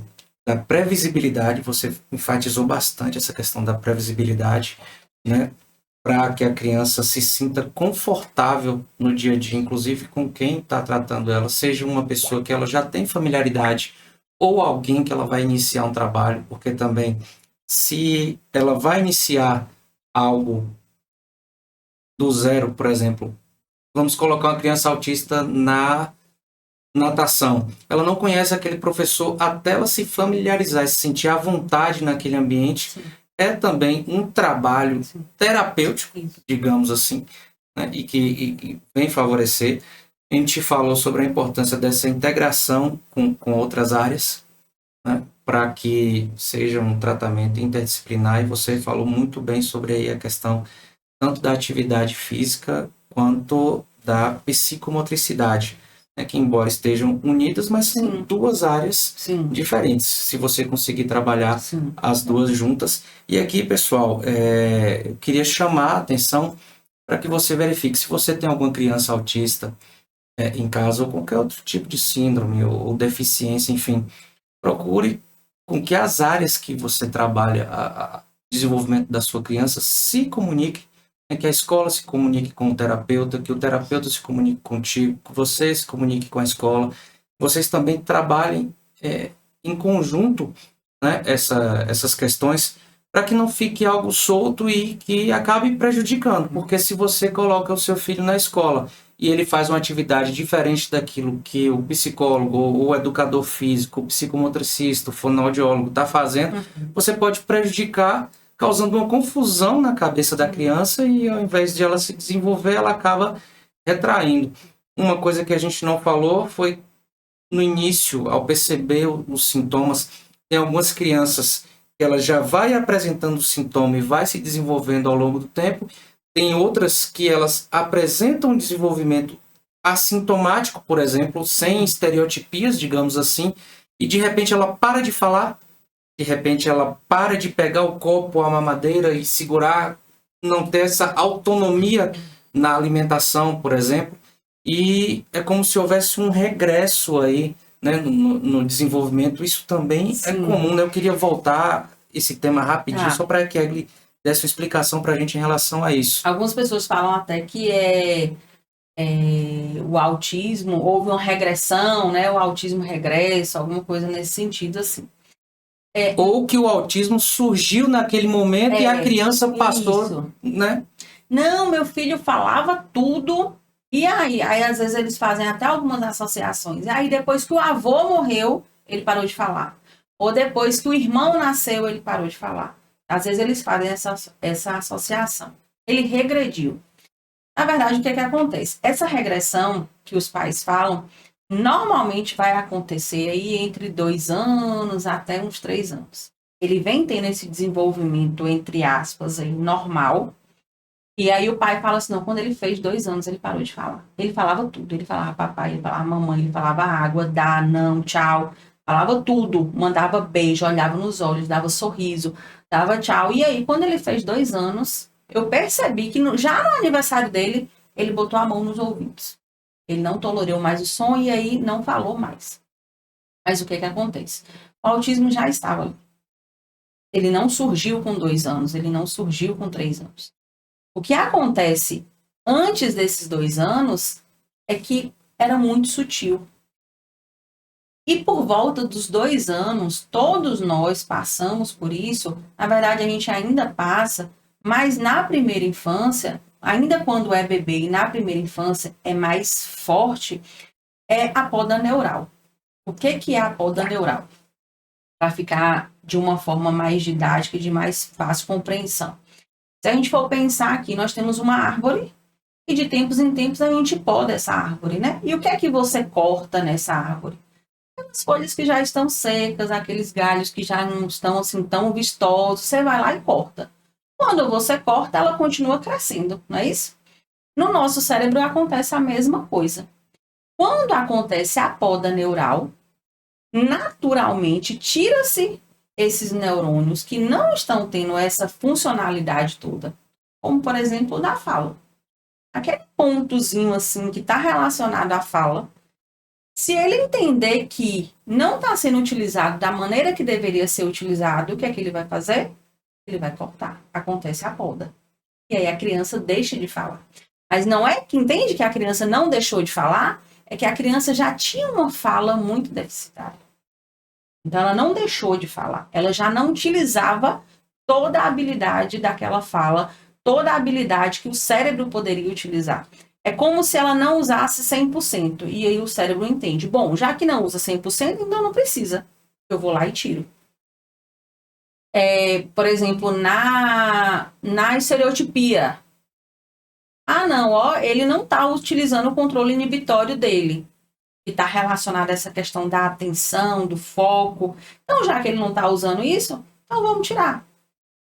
da previsibilidade, você enfatizou bastante essa questão da previsibilidade, né? Para que a criança se sinta confortável no dia a dia, inclusive com quem está tratando ela, seja uma pessoa que ela já tem familiaridade ou alguém que ela vai iniciar um trabalho, porque também, se ela vai iniciar algo do zero, por exemplo, vamos colocar uma criança autista na natação. Ela não conhece aquele professor até ela se familiarizar, se sentir à vontade naquele ambiente. Sim. É também um trabalho terapêutico, digamos assim, né? e que vem favorecer. A gente falou sobre a importância dessa integração com outras áreas, né? Para que seja um tratamento interdisciplinar, e você falou muito bem sobre aí a questão tanto da atividade física quanto da psicomotricidade, né, que embora estejam unidas, mas são duas áreas diferentes, se você conseguir trabalhar as duas juntas. E aqui, pessoal, eu queria chamar a atenção para que você verifique se você tem alguma criança autista em casa, ou qualquer outro tipo de síndrome ou deficiência, enfim, procure com que as áreas que você trabalha desenvolvimento da sua criança, se comunique, né, que a escola se comunique com o terapeuta, que o terapeuta se comunique contigo, que você se comunique com a escola, vocês também trabalhem em conjunto, né, essas questões, para que não fique algo solto e que acabe prejudicando, porque se você coloca o seu filho na escola e ele faz uma atividade diferente daquilo que o psicólogo, o educador físico, o psicomotricista, o fonoaudiólogo está fazendo, você pode prejudicar, causando uma confusão na cabeça da criança e ao invés de ela se desenvolver, ela acaba retraindo. Uma coisa que a gente não falou foi no início, ao perceber os sintomas, tem algumas crianças que ela já vai apresentando o sintoma e vai se desenvolvendo ao longo do tempo, tem outras que elas apresentam um desenvolvimento assintomático, por exemplo, sem estereotipias, digamos assim, e de repente ela para de falar, de repente ela para de pegar o copo, a mamadeira e segurar, não ter essa autonomia na alimentação, por exemplo, e é como se houvesse um regresso aí, né, no desenvolvimento. Isso também é comum, né? Eu queria voltar esse tema rapidinho, só para que ele desse uma explicação para a gente em relação a isso. Algumas pessoas falam até que o autismo, houve uma regressão, né? O autismo regressa, alguma coisa nesse sentido, assim. Ou que o autismo surgiu naquele momento e a criança passou, isso, né? Não, meu filho falava tudo, e aí às vezes eles fazem até algumas associações. E aí depois que o avô morreu, ele parou de falar. Ou depois que o irmão nasceu, ele parou de falar. Às vezes eles fazem essa associação. Ele regrediu. Na verdade, o que acontece? Essa regressão que os pais falam, normalmente vai acontecer aí entre 2 anos até uns 3 anos. Ele vem tendo esse desenvolvimento, entre aspas, aí, normal. E aí o pai fala assim, não, quando ele fez 2 anos, ele parou de falar. Ele falava tudo. Ele falava papai, ele falava mamãe, ele falava água, dá, não, tchau. Falava tudo. Mandava beijo, olhava nos olhos, dava sorriso, dava tchau. E aí, quando ele fez 2 anos, eu percebi que já no aniversário dele, ele botou a mão nos ouvidos. Ele não tolerou mais o som e aí não falou mais. Mas o que acontece? O autismo já estava ali. Ele não surgiu com 2 anos, ele não surgiu com 3 anos. O que acontece antes desses 2 anos é que era muito sutil. E por volta dos 2 anos, todos nós passamos por isso. Na verdade, a gente ainda passa, mas na primeira infância, ainda quando é bebê e na primeira infância é mais forte, é a poda neural. O que é a poda neural? Para ficar de uma forma mais didática e de mais fácil compreensão. Se a gente for pensar aqui, nós temos uma árvore e de tempos em tempos a gente poda essa árvore, né? E o que é que você corta nessa árvore? As folhas que já estão secas, aqueles galhos que já não estão assim tão vistosos, você vai lá e corta. Quando você corta, ela continua crescendo, não é isso? No nosso cérebro acontece a mesma coisa. Quando acontece a poda neural, naturalmente tira-se esses neurônios que não estão tendo essa funcionalidade toda, como por exemplo o da fala. Aquele pontozinho assim que está relacionado à fala, se ele entender que não está sendo utilizado da maneira que deveria ser utilizado, o que é que ele vai fazer? Ele vai cortar. Acontece a poda. E aí a criança deixa de falar. Mas não é que entende que a criança não deixou de falar, é que a criança já tinha uma fala muito deficitária. Então, ela não deixou de falar. Ela já não utilizava toda a habilidade daquela fala, toda a habilidade que o cérebro poderia utilizar. É como se ela não usasse 100%. E aí o cérebro entende. Bom, já que não usa 100%, então não precisa. Eu vou lá e tiro. Por exemplo, na estereotipia. Ah, não, ó, ele não está utilizando o controle inibitório dele. Que está relacionado a essa questão da atenção, do foco. Então, já que ele não está usando isso, então vamos tirar.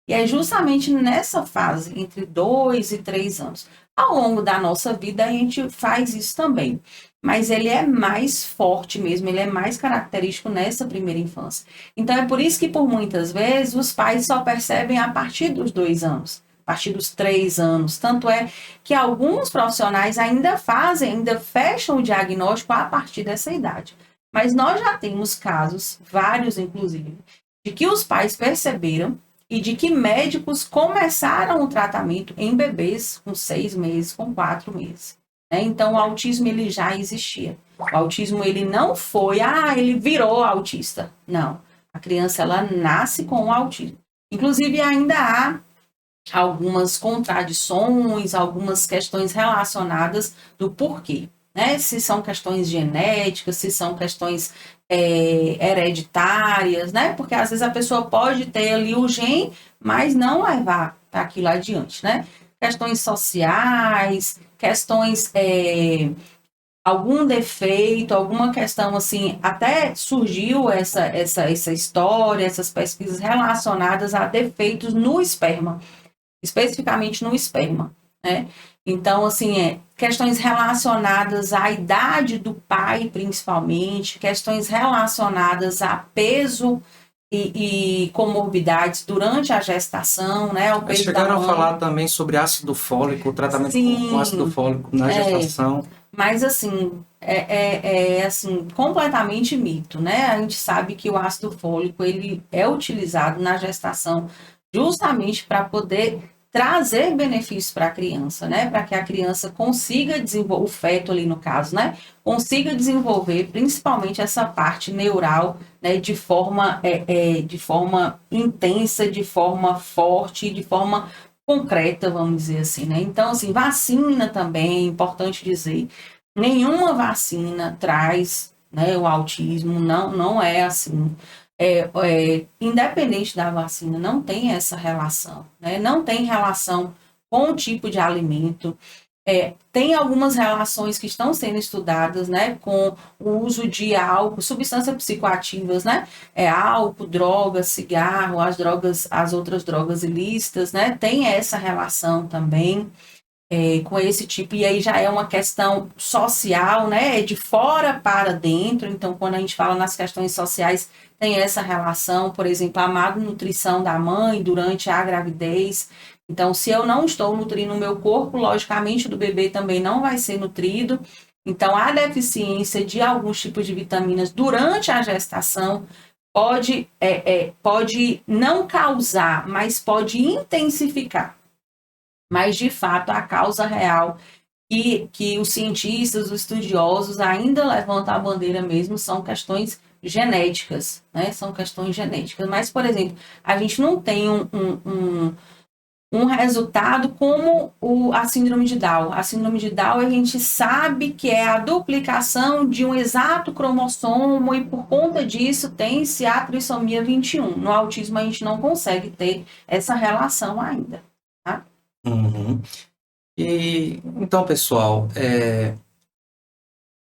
E é justamente nessa fase, entre 2 e 3 anos. Ao longo da nossa vida, a gente faz isso também. Mas ele é mais forte mesmo, ele é mais característico nessa primeira infância. Então, é por isso que, por muitas vezes, os pais só percebem a partir dos 2 anos. A partir dos 3 anos. Tanto é que alguns profissionais ainda fecham o diagnóstico a partir dessa idade. Mas nós já temos casos, vários inclusive, de que os pais perceberam e de que médicos começaram o tratamento em bebês com 6 meses, com 4 meses. Né? Então, o autismo ele já existia. O autismo ele não foi, ele virou autista. Não. A criança ela nasce com o autismo. Inclusive, ainda há algumas contradições, algumas questões relacionadas do porquê. Né? Se são questões genéticas, se são questões hereditárias, né? Porque às vezes a pessoa pode ter ali o gene, mas não levar para aquilo adiante, né? Questões sociais, questões, algum defeito, alguma questão assim, até surgiu essa história, essas pesquisas relacionadas a defeitos no esperma, especificamente no esperma, né? Então, assim, questões relacionadas à idade do pai, principalmente, questões relacionadas a peso e comorbidades durante a gestação, né? O peso chegaram da mãe. a falar também sobre ácido fólico, o tratamento com ácido fólico na gestação. Mas, assim, assim, completamente mito, né? A gente sabe que o ácido fólico, ele é utilizado na gestação justamente para poder trazer benefícios para a criança, né? Para que a criança consiga desenvolver, o feto ali no caso, né? Consiga desenvolver principalmente essa parte neural, né? De forma intensa, de forma forte, de forma concreta, vamos dizer assim, né? Então, assim, vacina também, é importante dizer, nenhuma vacina traz, né, o autismo, não é assim. Independente da vacina, não tem essa relação, né? Não tem relação com o tipo de alimento. Tem algumas relações que estão sendo estudadas, né, com o uso de álcool, substâncias psicoativas, né? Álcool, drogas, cigarro, as outras drogas ilícitas, né? Tem essa relação também. Com esse tipo, e aí já é uma questão social, né, de fora para dentro. Então, quando a gente fala nas questões sociais, tem essa relação, por exemplo, a má nutrição da mãe durante a gravidez. Então, se eu não estou nutrindo o meu corpo, logicamente o do bebê também não vai ser nutrido. Então, a deficiência de alguns tipos de vitaminas durante a gestação pode não causar, mas pode intensificar. Mas, de fato, a causa real que os cientistas, os estudiosos ainda levantam a bandeira mesmo são questões genéticas, né? São questões genéticas. Mas, por exemplo, a gente não tem um resultado como a síndrome de Down. A síndrome de Down, a gente sabe que é a duplicação de um exato cromossomo e, por conta disso, tem-se a trissomia 21. No autismo, a gente não consegue ter essa relação ainda, tá? Uhum. E então, pessoal,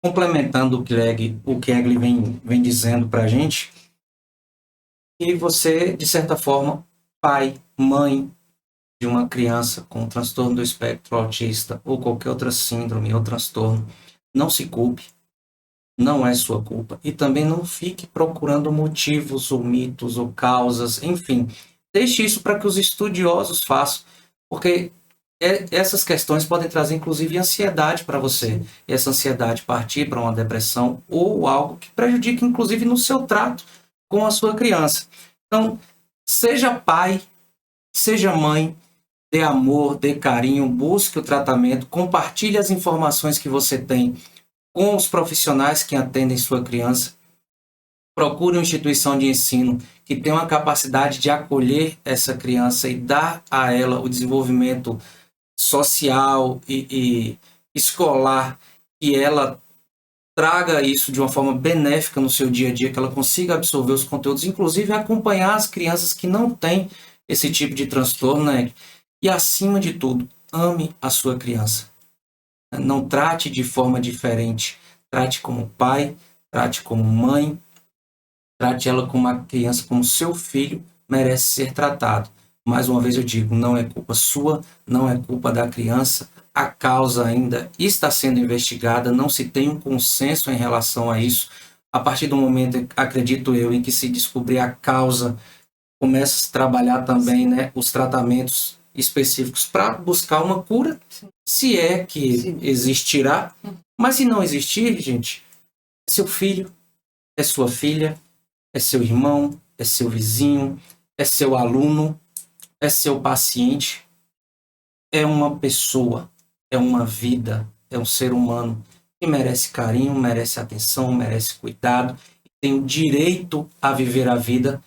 complementando o que Egli vem dizendo para a gente, que você, de certa forma, pai, mãe de uma criança com transtorno do espectro autista ou qualquer outra síndrome ou transtorno, não se culpe, não é sua culpa. E também não fique procurando motivos ou mitos ou causas, enfim. Deixe isso para que os estudiosos façam, porque essas questões podem trazer, inclusive, ansiedade para você. E essa ansiedade partir para uma depressão ou algo que prejudique, inclusive, no seu trato com a sua criança. Então, seja pai, seja mãe, dê amor, dê carinho, busque o tratamento, compartilhe as informações que você tem com os profissionais que atendem sua criança. Procure uma instituição de ensino que tenha uma capacidade de acolher essa criança e dar a ela o desenvolvimento social e escolar, que ela traga isso de uma forma benéfica no seu dia a dia, que ela consiga absorver os conteúdos, inclusive acompanhar as crianças que não têm esse tipo de transtorno, né? E, acima de tudo, ame a sua criança. Não trate de forma diferente. Trate como pai, trate como mãe, trate ela como uma criança, como seu filho merece ser tratado. Mais uma vez eu digo, não é culpa sua, não é culpa da criança. A causa ainda está sendo investigada, não se tem um consenso em relação a isso. A partir do momento, acredito eu, em que se descobrir a causa, começa a se trabalhar também, né, os tratamentos específicos para buscar uma cura, se é que existirá. Mas se não existir, gente, é seu filho, é sua filha, é seu irmão, é seu vizinho, é seu aluno, é seu paciente, é uma pessoa, é uma vida, é um ser humano que merece carinho, merece atenção, merece cuidado, tem o direito a viver a vida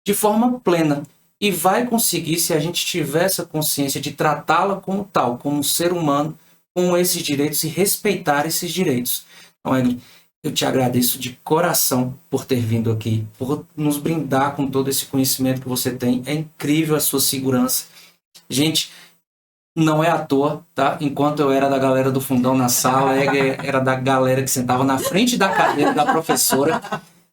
de forma plena. E vai conseguir se a gente tiver essa consciência de tratá-la como tal, como um ser humano, com esses direitos e respeitar esses direitos. Então, Egli, eu te agradeço de coração por ter vindo aqui, por nos brindar com todo esse conhecimento que você tem. É incrível a sua segurança. Gente, não é à toa, tá? Enquanto eu era da galera do fundão na sala, era da galera que sentava na frente da cadeira da professora.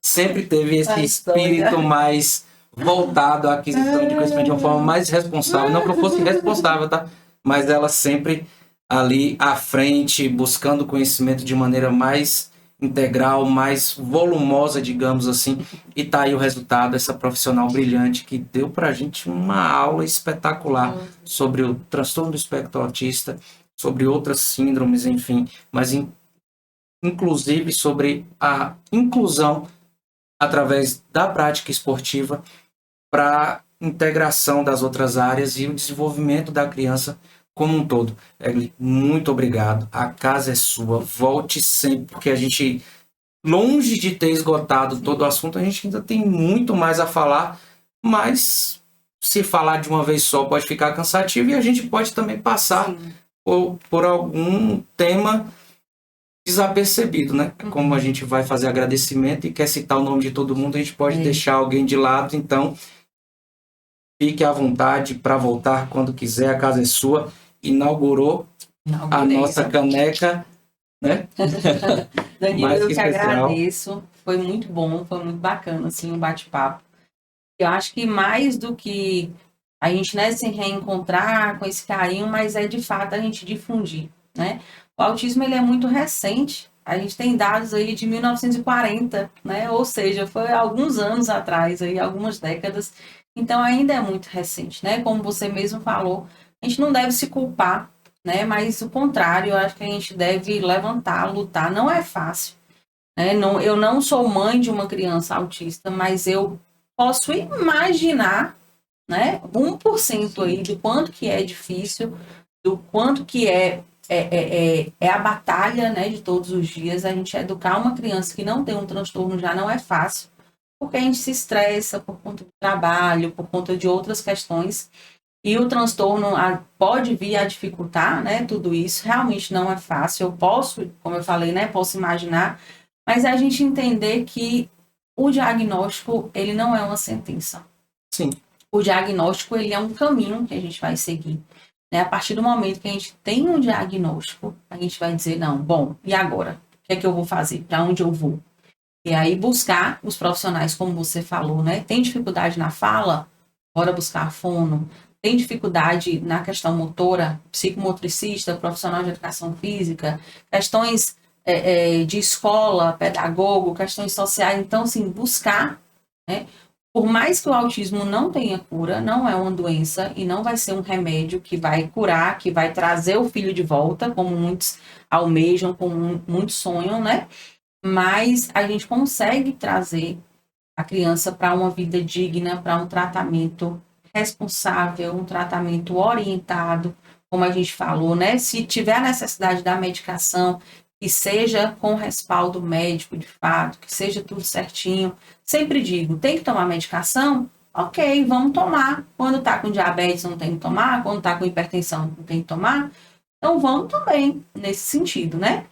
Sempre teve esse espírito mais voltado à aquisição de conhecimento de uma forma mais responsável. Não que eu fosse responsável, tá? Mas ela sempre ali à frente, buscando conhecimento de maneira mais integral, mais volumosa, digamos assim. E tá aí o resultado, essa profissional brilhante que deu pra gente uma aula espetacular sobre o transtorno do espectro autista, sobre outras síndromes, enfim, mas inclusive sobre a inclusão através da prática esportiva para integração das outras áreas e o desenvolvimento da criança como um todo. Egli, muito obrigado. A casa é sua. Volte sempre, porque a gente, longe de ter esgotado todo o assunto, a gente ainda tem muito mais a falar, mas se falar de uma vez só pode ficar cansativo e a gente pode também passar por algum tema desapercebido, né? Como a gente vai fazer agradecimento e quer citar o nome de todo mundo, a gente pode deixar alguém de lado, então fique à vontade para voltar quando quiser, a casa é sua. Inaugurou a nossa caneca, né? Danilo, eu te agradeço, foi muito bom, foi muito bacana, assim, o bate-papo. Eu acho que mais do que a gente, né, se reencontrar com esse carinho, mas é de fato a gente difundir, né? O autismo, ele é muito recente, a gente tem dados aí de 1940, né? Ou seja, foi alguns anos atrás, aí, algumas décadas, então ainda é muito recente, né? Como você mesmo falou, a gente não deve se culpar, né? Mas o contrário, eu acho que a gente deve levantar, lutar, não é fácil, né? Não, eu não sou mãe de uma criança autista, mas eu posso imaginar, né, 1% aí do quanto que é difícil, do quanto que é a batalha, né, de todos os dias. A gente educar uma criança que não tem um transtorno já não é fácil, porque a gente se estressa por conta do trabalho, por conta de outras questões, e o transtorno pode vir a dificultar, né, tudo isso. Realmente não é fácil. Eu posso, como eu falei, né, posso imaginar, mas é a gente entender que o diagnóstico, ele não é uma sentença. Sim. O diagnóstico, ele é um caminho que a gente vai seguir, né? A partir do momento que a gente tem um diagnóstico, a gente vai dizer, não, bom, e agora? O que é que eu vou fazer? Para onde eu vou? E aí buscar os profissionais, como você falou, né? Tem dificuldade na fala? Bora buscar fono. Tem dificuldade na questão motora, psicomotricista, profissional de educação física, questões de escola, pedagogo, questões sociais. Então, assim, buscar, né? Por mais que o autismo não tenha cura, não é uma doença e não vai ser um remédio que vai curar, que vai trazer o filho de volta, como muitos almejam, como muitos sonham, né? Mas a gente consegue trazer a criança para uma vida digna, para um tratamento responsável, um tratamento orientado, como a gente falou, né? Se tiver a necessidade da medicação, que seja com respaldo médico de fato, que seja tudo certinho. Sempre digo, tem que tomar medicação? Ok, vamos tomar. Quando está com diabetes não tem que tomar, quando está com hipertensão não tem que tomar. Então vamos também nesse sentido, né?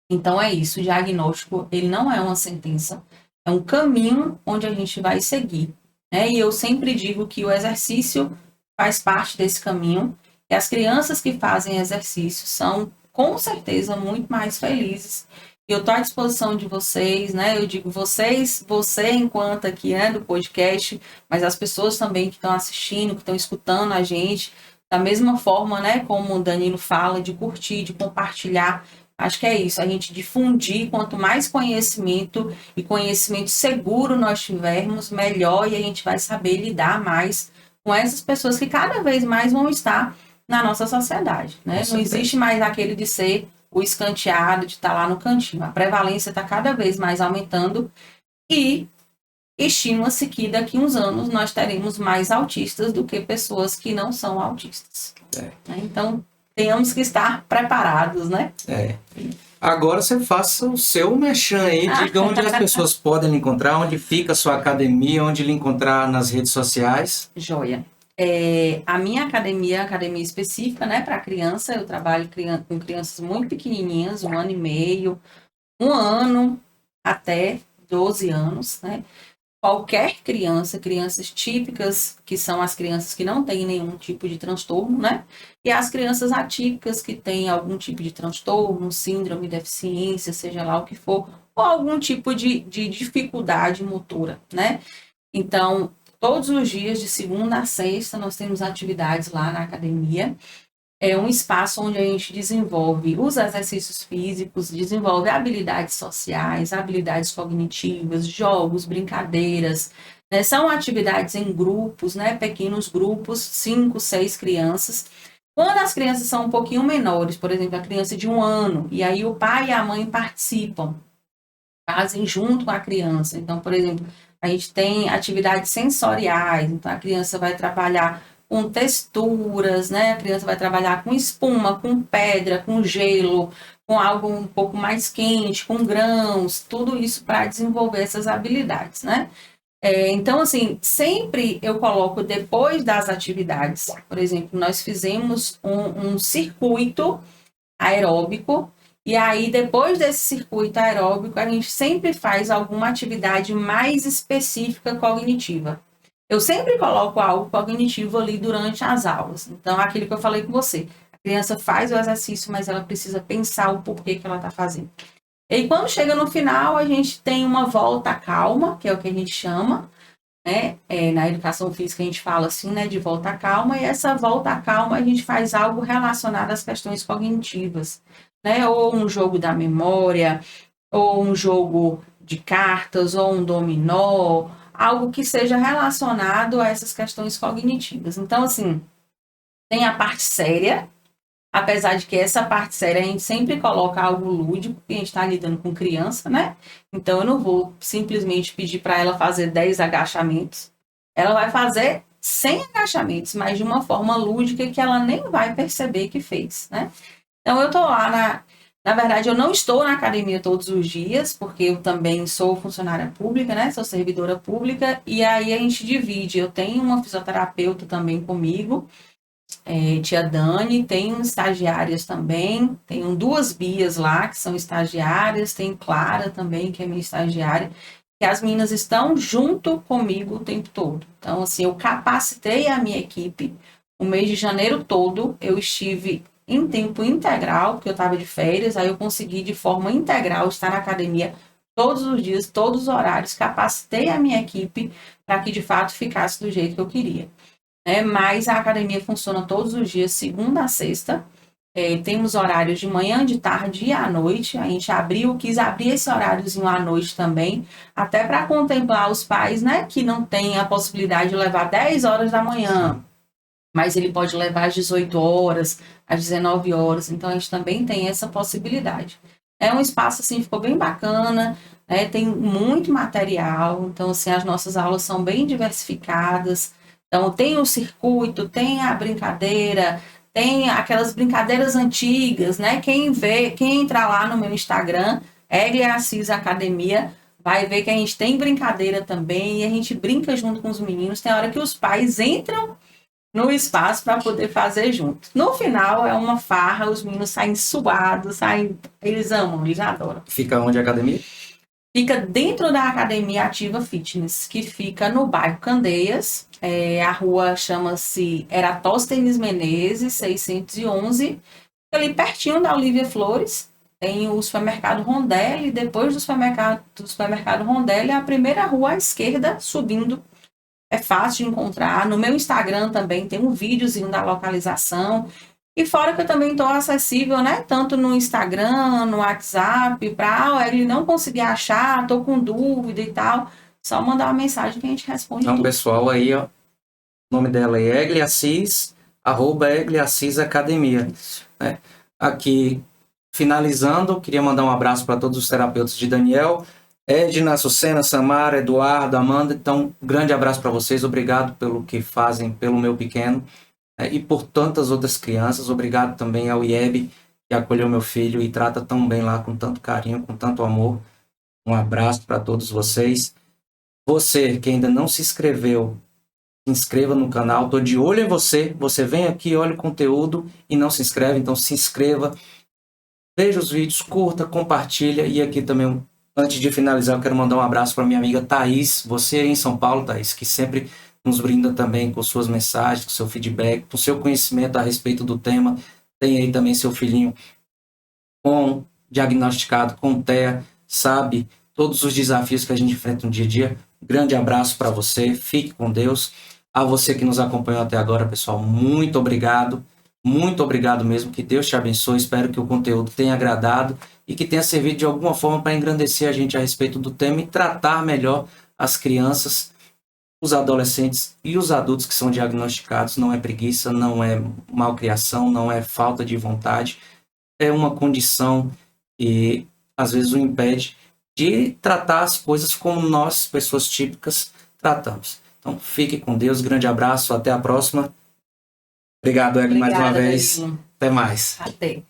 Então é isso, o diagnóstico, ele não é uma sentença, é um caminho onde a gente vai seguir, né? E eu sempre digo que o exercício faz parte desse caminho, e as crianças que fazem exercício são, com certeza, muito mais felizes. E eu estou à disposição de vocês, né? Eu digo vocês, você enquanto aqui, né, do podcast, mas as pessoas também que estão assistindo, que estão escutando a gente, da mesma forma, né, como o Danilo fala, de curtir, de compartilhar. Acho que é isso, a gente difundir, quanto mais conhecimento e conhecimento seguro nós tivermos, melhor, e a gente vai saber lidar mais com essas pessoas que cada vez mais vão estar na nossa sociedade, né? Não existe mais aquele de ser o escanteado, de estar lá no cantinho. A prevalência está cada vez mais aumentando e estima-se que daqui a uns anos nós teremos mais autistas do que pessoas que não são autistas. Então, tenhamos que estar preparados, né? Agora você faça o seu merchan aí, diga onde as pessoas podem lhe encontrar, onde fica a sua academia, onde lhe encontrar nas redes sociais. Joia. A minha academia é academia específica, né, para criança. Eu trabalho com crianças muito pequenininhas, 1 ano e meio, 1 ano até 12 anos, né? Qualquer criança, crianças típicas, que são as crianças que não têm nenhum tipo de transtorno, né? E as crianças atípicas que têm algum tipo de transtorno, síndrome, deficiência, seja lá o que for, ou algum tipo de dificuldade motora, né? Então, todos os dias, de segunda a sexta, nós temos atividades lá na academia. É um espaço onde a gente desenvolve os exercícios físicos, desenvolve habilidades sociais, habilidades cognitivas, jogos, brincadeiras, né? São atividades em grupos, né? Pequenos grupos, 5, 6 crianças. Quando as crianças são um pouquinho menores, por exemplo, a criança de 1 ano, e aí o pai e a mãe participam, fazem junto com a criança. Então, por exemplo, a gente tem atividades sensoriais, então a criança vai trabalhar com texturas, né? A criança vai trabalhar com espuma, com pedra, com gelo, com algo um pouco mais quente, com grãos, tudo isso para desenvolver essas habilidades, né? Então, assim, sempre eu coloco depois das atividades, por exemplo, nós fizemos um circuito aeróbico, e aí depois desse circuito aeróbico, a gente sempre faz alguma atividade mais específica cognitiva. Eu sempre coloco algo cognitivo ali durante as aulas. Então, aquilo que eu falei com você. A criança faz o exercício, mas ela precisa pensar o porquê que ela está fazendo. E quando chega no final, a gente tem uma volta calma, que é o que a gente chama, né? Na educação física a gente fala assim, né? De volta calma. E essa volta calma a gente faz algo relacionado às questões cognitivas, né? Ou um jogo da memória, ou um jogo de cartas, ou um dominó, algo que seja relacionado a essas questões cognitivas. Então, assim, tem a parte séria, apesar de que essa parte séria a gente sempre coloca algo lúdico, porque a gente está lidando com criança, né? Então, eu não vou simplesmente pedir para ela fazer 10 agachamentos. Ela vai fazer 100 agachamentos, mas de uma forma lúdica que ela nem vai perceber que fez, né? Então, eu estou lá Na verdade, eu não estou na academia todos os dias, porque eu também sou funcionária pública, né? Sou servidora pública, e aí a gente divide. Eu tenho uma fisioterapeuta também comigo, tia Dani, tenho estagiárias também, tenho 2 Bias lá, que são estagiárias, tem Clara também, que é minha estagiária, que as meninas estão junto comigo o tempo todo. Então, assim, eu capacitei a minha equipe. O mês de janeiro todo, eu estive em tempo integral, porque eu estava de férias, aí eu consegui de forma integral estar na academia todos os dias, todos os horários, capacitei a minha equipe para que de fato ficasse do jeito que eu queria. Mas a academia funciona todos os dias, segunda a sexta, temos horários de manhã, de tarde e à noite, a gente quis abrir esse horáriozinho à noite também, até para contemplar os pais, né, que não têm a possibilidade de levar 10 horas da manhã, mas ele pode levar às 18 horas, às 19 horas, então a gente também tem essa possibilidade. É um espaço, assim, ficou bem bacana, né? Tem muito material, então, assim, as nossas aulas são bem diversificadas, então tem o circuito, tem a brincadeira, tem aquelas brincadeiras antigas, né? Quem entrar lá no meu Instagram, Eglia Assis Academia, vai ver que a gente tem brincadeira também, e a gente brinca junto com os meninos, tem hora que os pais entram no espaço para poder fazer junto. No final é uma farra, os meninos saem suados, eles amam, eles adoram. Fica onde a academia? Fica dentro da Academia Ativa Fitness, que fica no bairro Candeias. A rua chama-se Eratóstenes Menezes, 611. Ali pertinho da Olívia Flores, tem o supermercado Rondelli. Depois do supermercado Rondelli, é a primeira rua à esquerda, subindo. É fácil de encontrar. No meu Instagram também tem um videozinho da localização. E fora que eu também estou acessível, né? Tanto no Instagram, no WhatsApp, para ele não conseguir achar, estou com dúvida e tal. Só mandar uma mensagem que a gente responde. Então, tudo. pessoal, aí, ó, o nome dela é Eglia Assis, @Eglia Assis Academia. Aqui, finalizando, queria mandar um abraço para todos os terapeutas de Daniel. Edna, Sucena, Samara, Eduardo, Amanda. Então, um grande abraço para vocês. Obrigado pelo que fazem pelo meu pequeno, e por tantas outras crianças. Obrigado também ao IEB, que acolheu meu filho e trata tão bem lá, com tanto carinho, com tanto amor. Um abraço para todos vocês. Você que ainda não se inscreveu, se inscreva no canal. Estou de olho em você. Você vem aqui, olha o conteúdo e não se inscreve. Então se inscreva, veja os vídeos, curta, compartilha. E aqui também, antes de finalizar, eu quero mandar um abraço para minha amiga Thaís. Você aí em São Paulo, Thaís, que sempre nos brinda também com suas mensagens, com seu feedback, com seu conhecimento a respeito do tema. Tem aí também seu filhinho diagnosticado com TEA, sabe todos os desafios que a gente enfrenta no dia a dia. Grande abraço para você, fique com Deus. A você que nos acompanhou até agora, pessoal, muito obrigado mesmo, que Deus te abençoe. Espero que o conteúdo tenha agradado e que tenha servido de alguma forma para engrandecer a gente a respeito do tema e tratar melhor as crianças, os adolescentes e os adultos que são diagnosticados. Não é preguiça, não é malcriação, não é falta de vontade, é uma condição que às vezes o impede de tratar as coisas como nós, pessoas típicas, tratamos. Então, fique com Deus, grande abraço, até a próxima. Obrigado, Egli, mais uma vez. Danilo. Até mais. Até.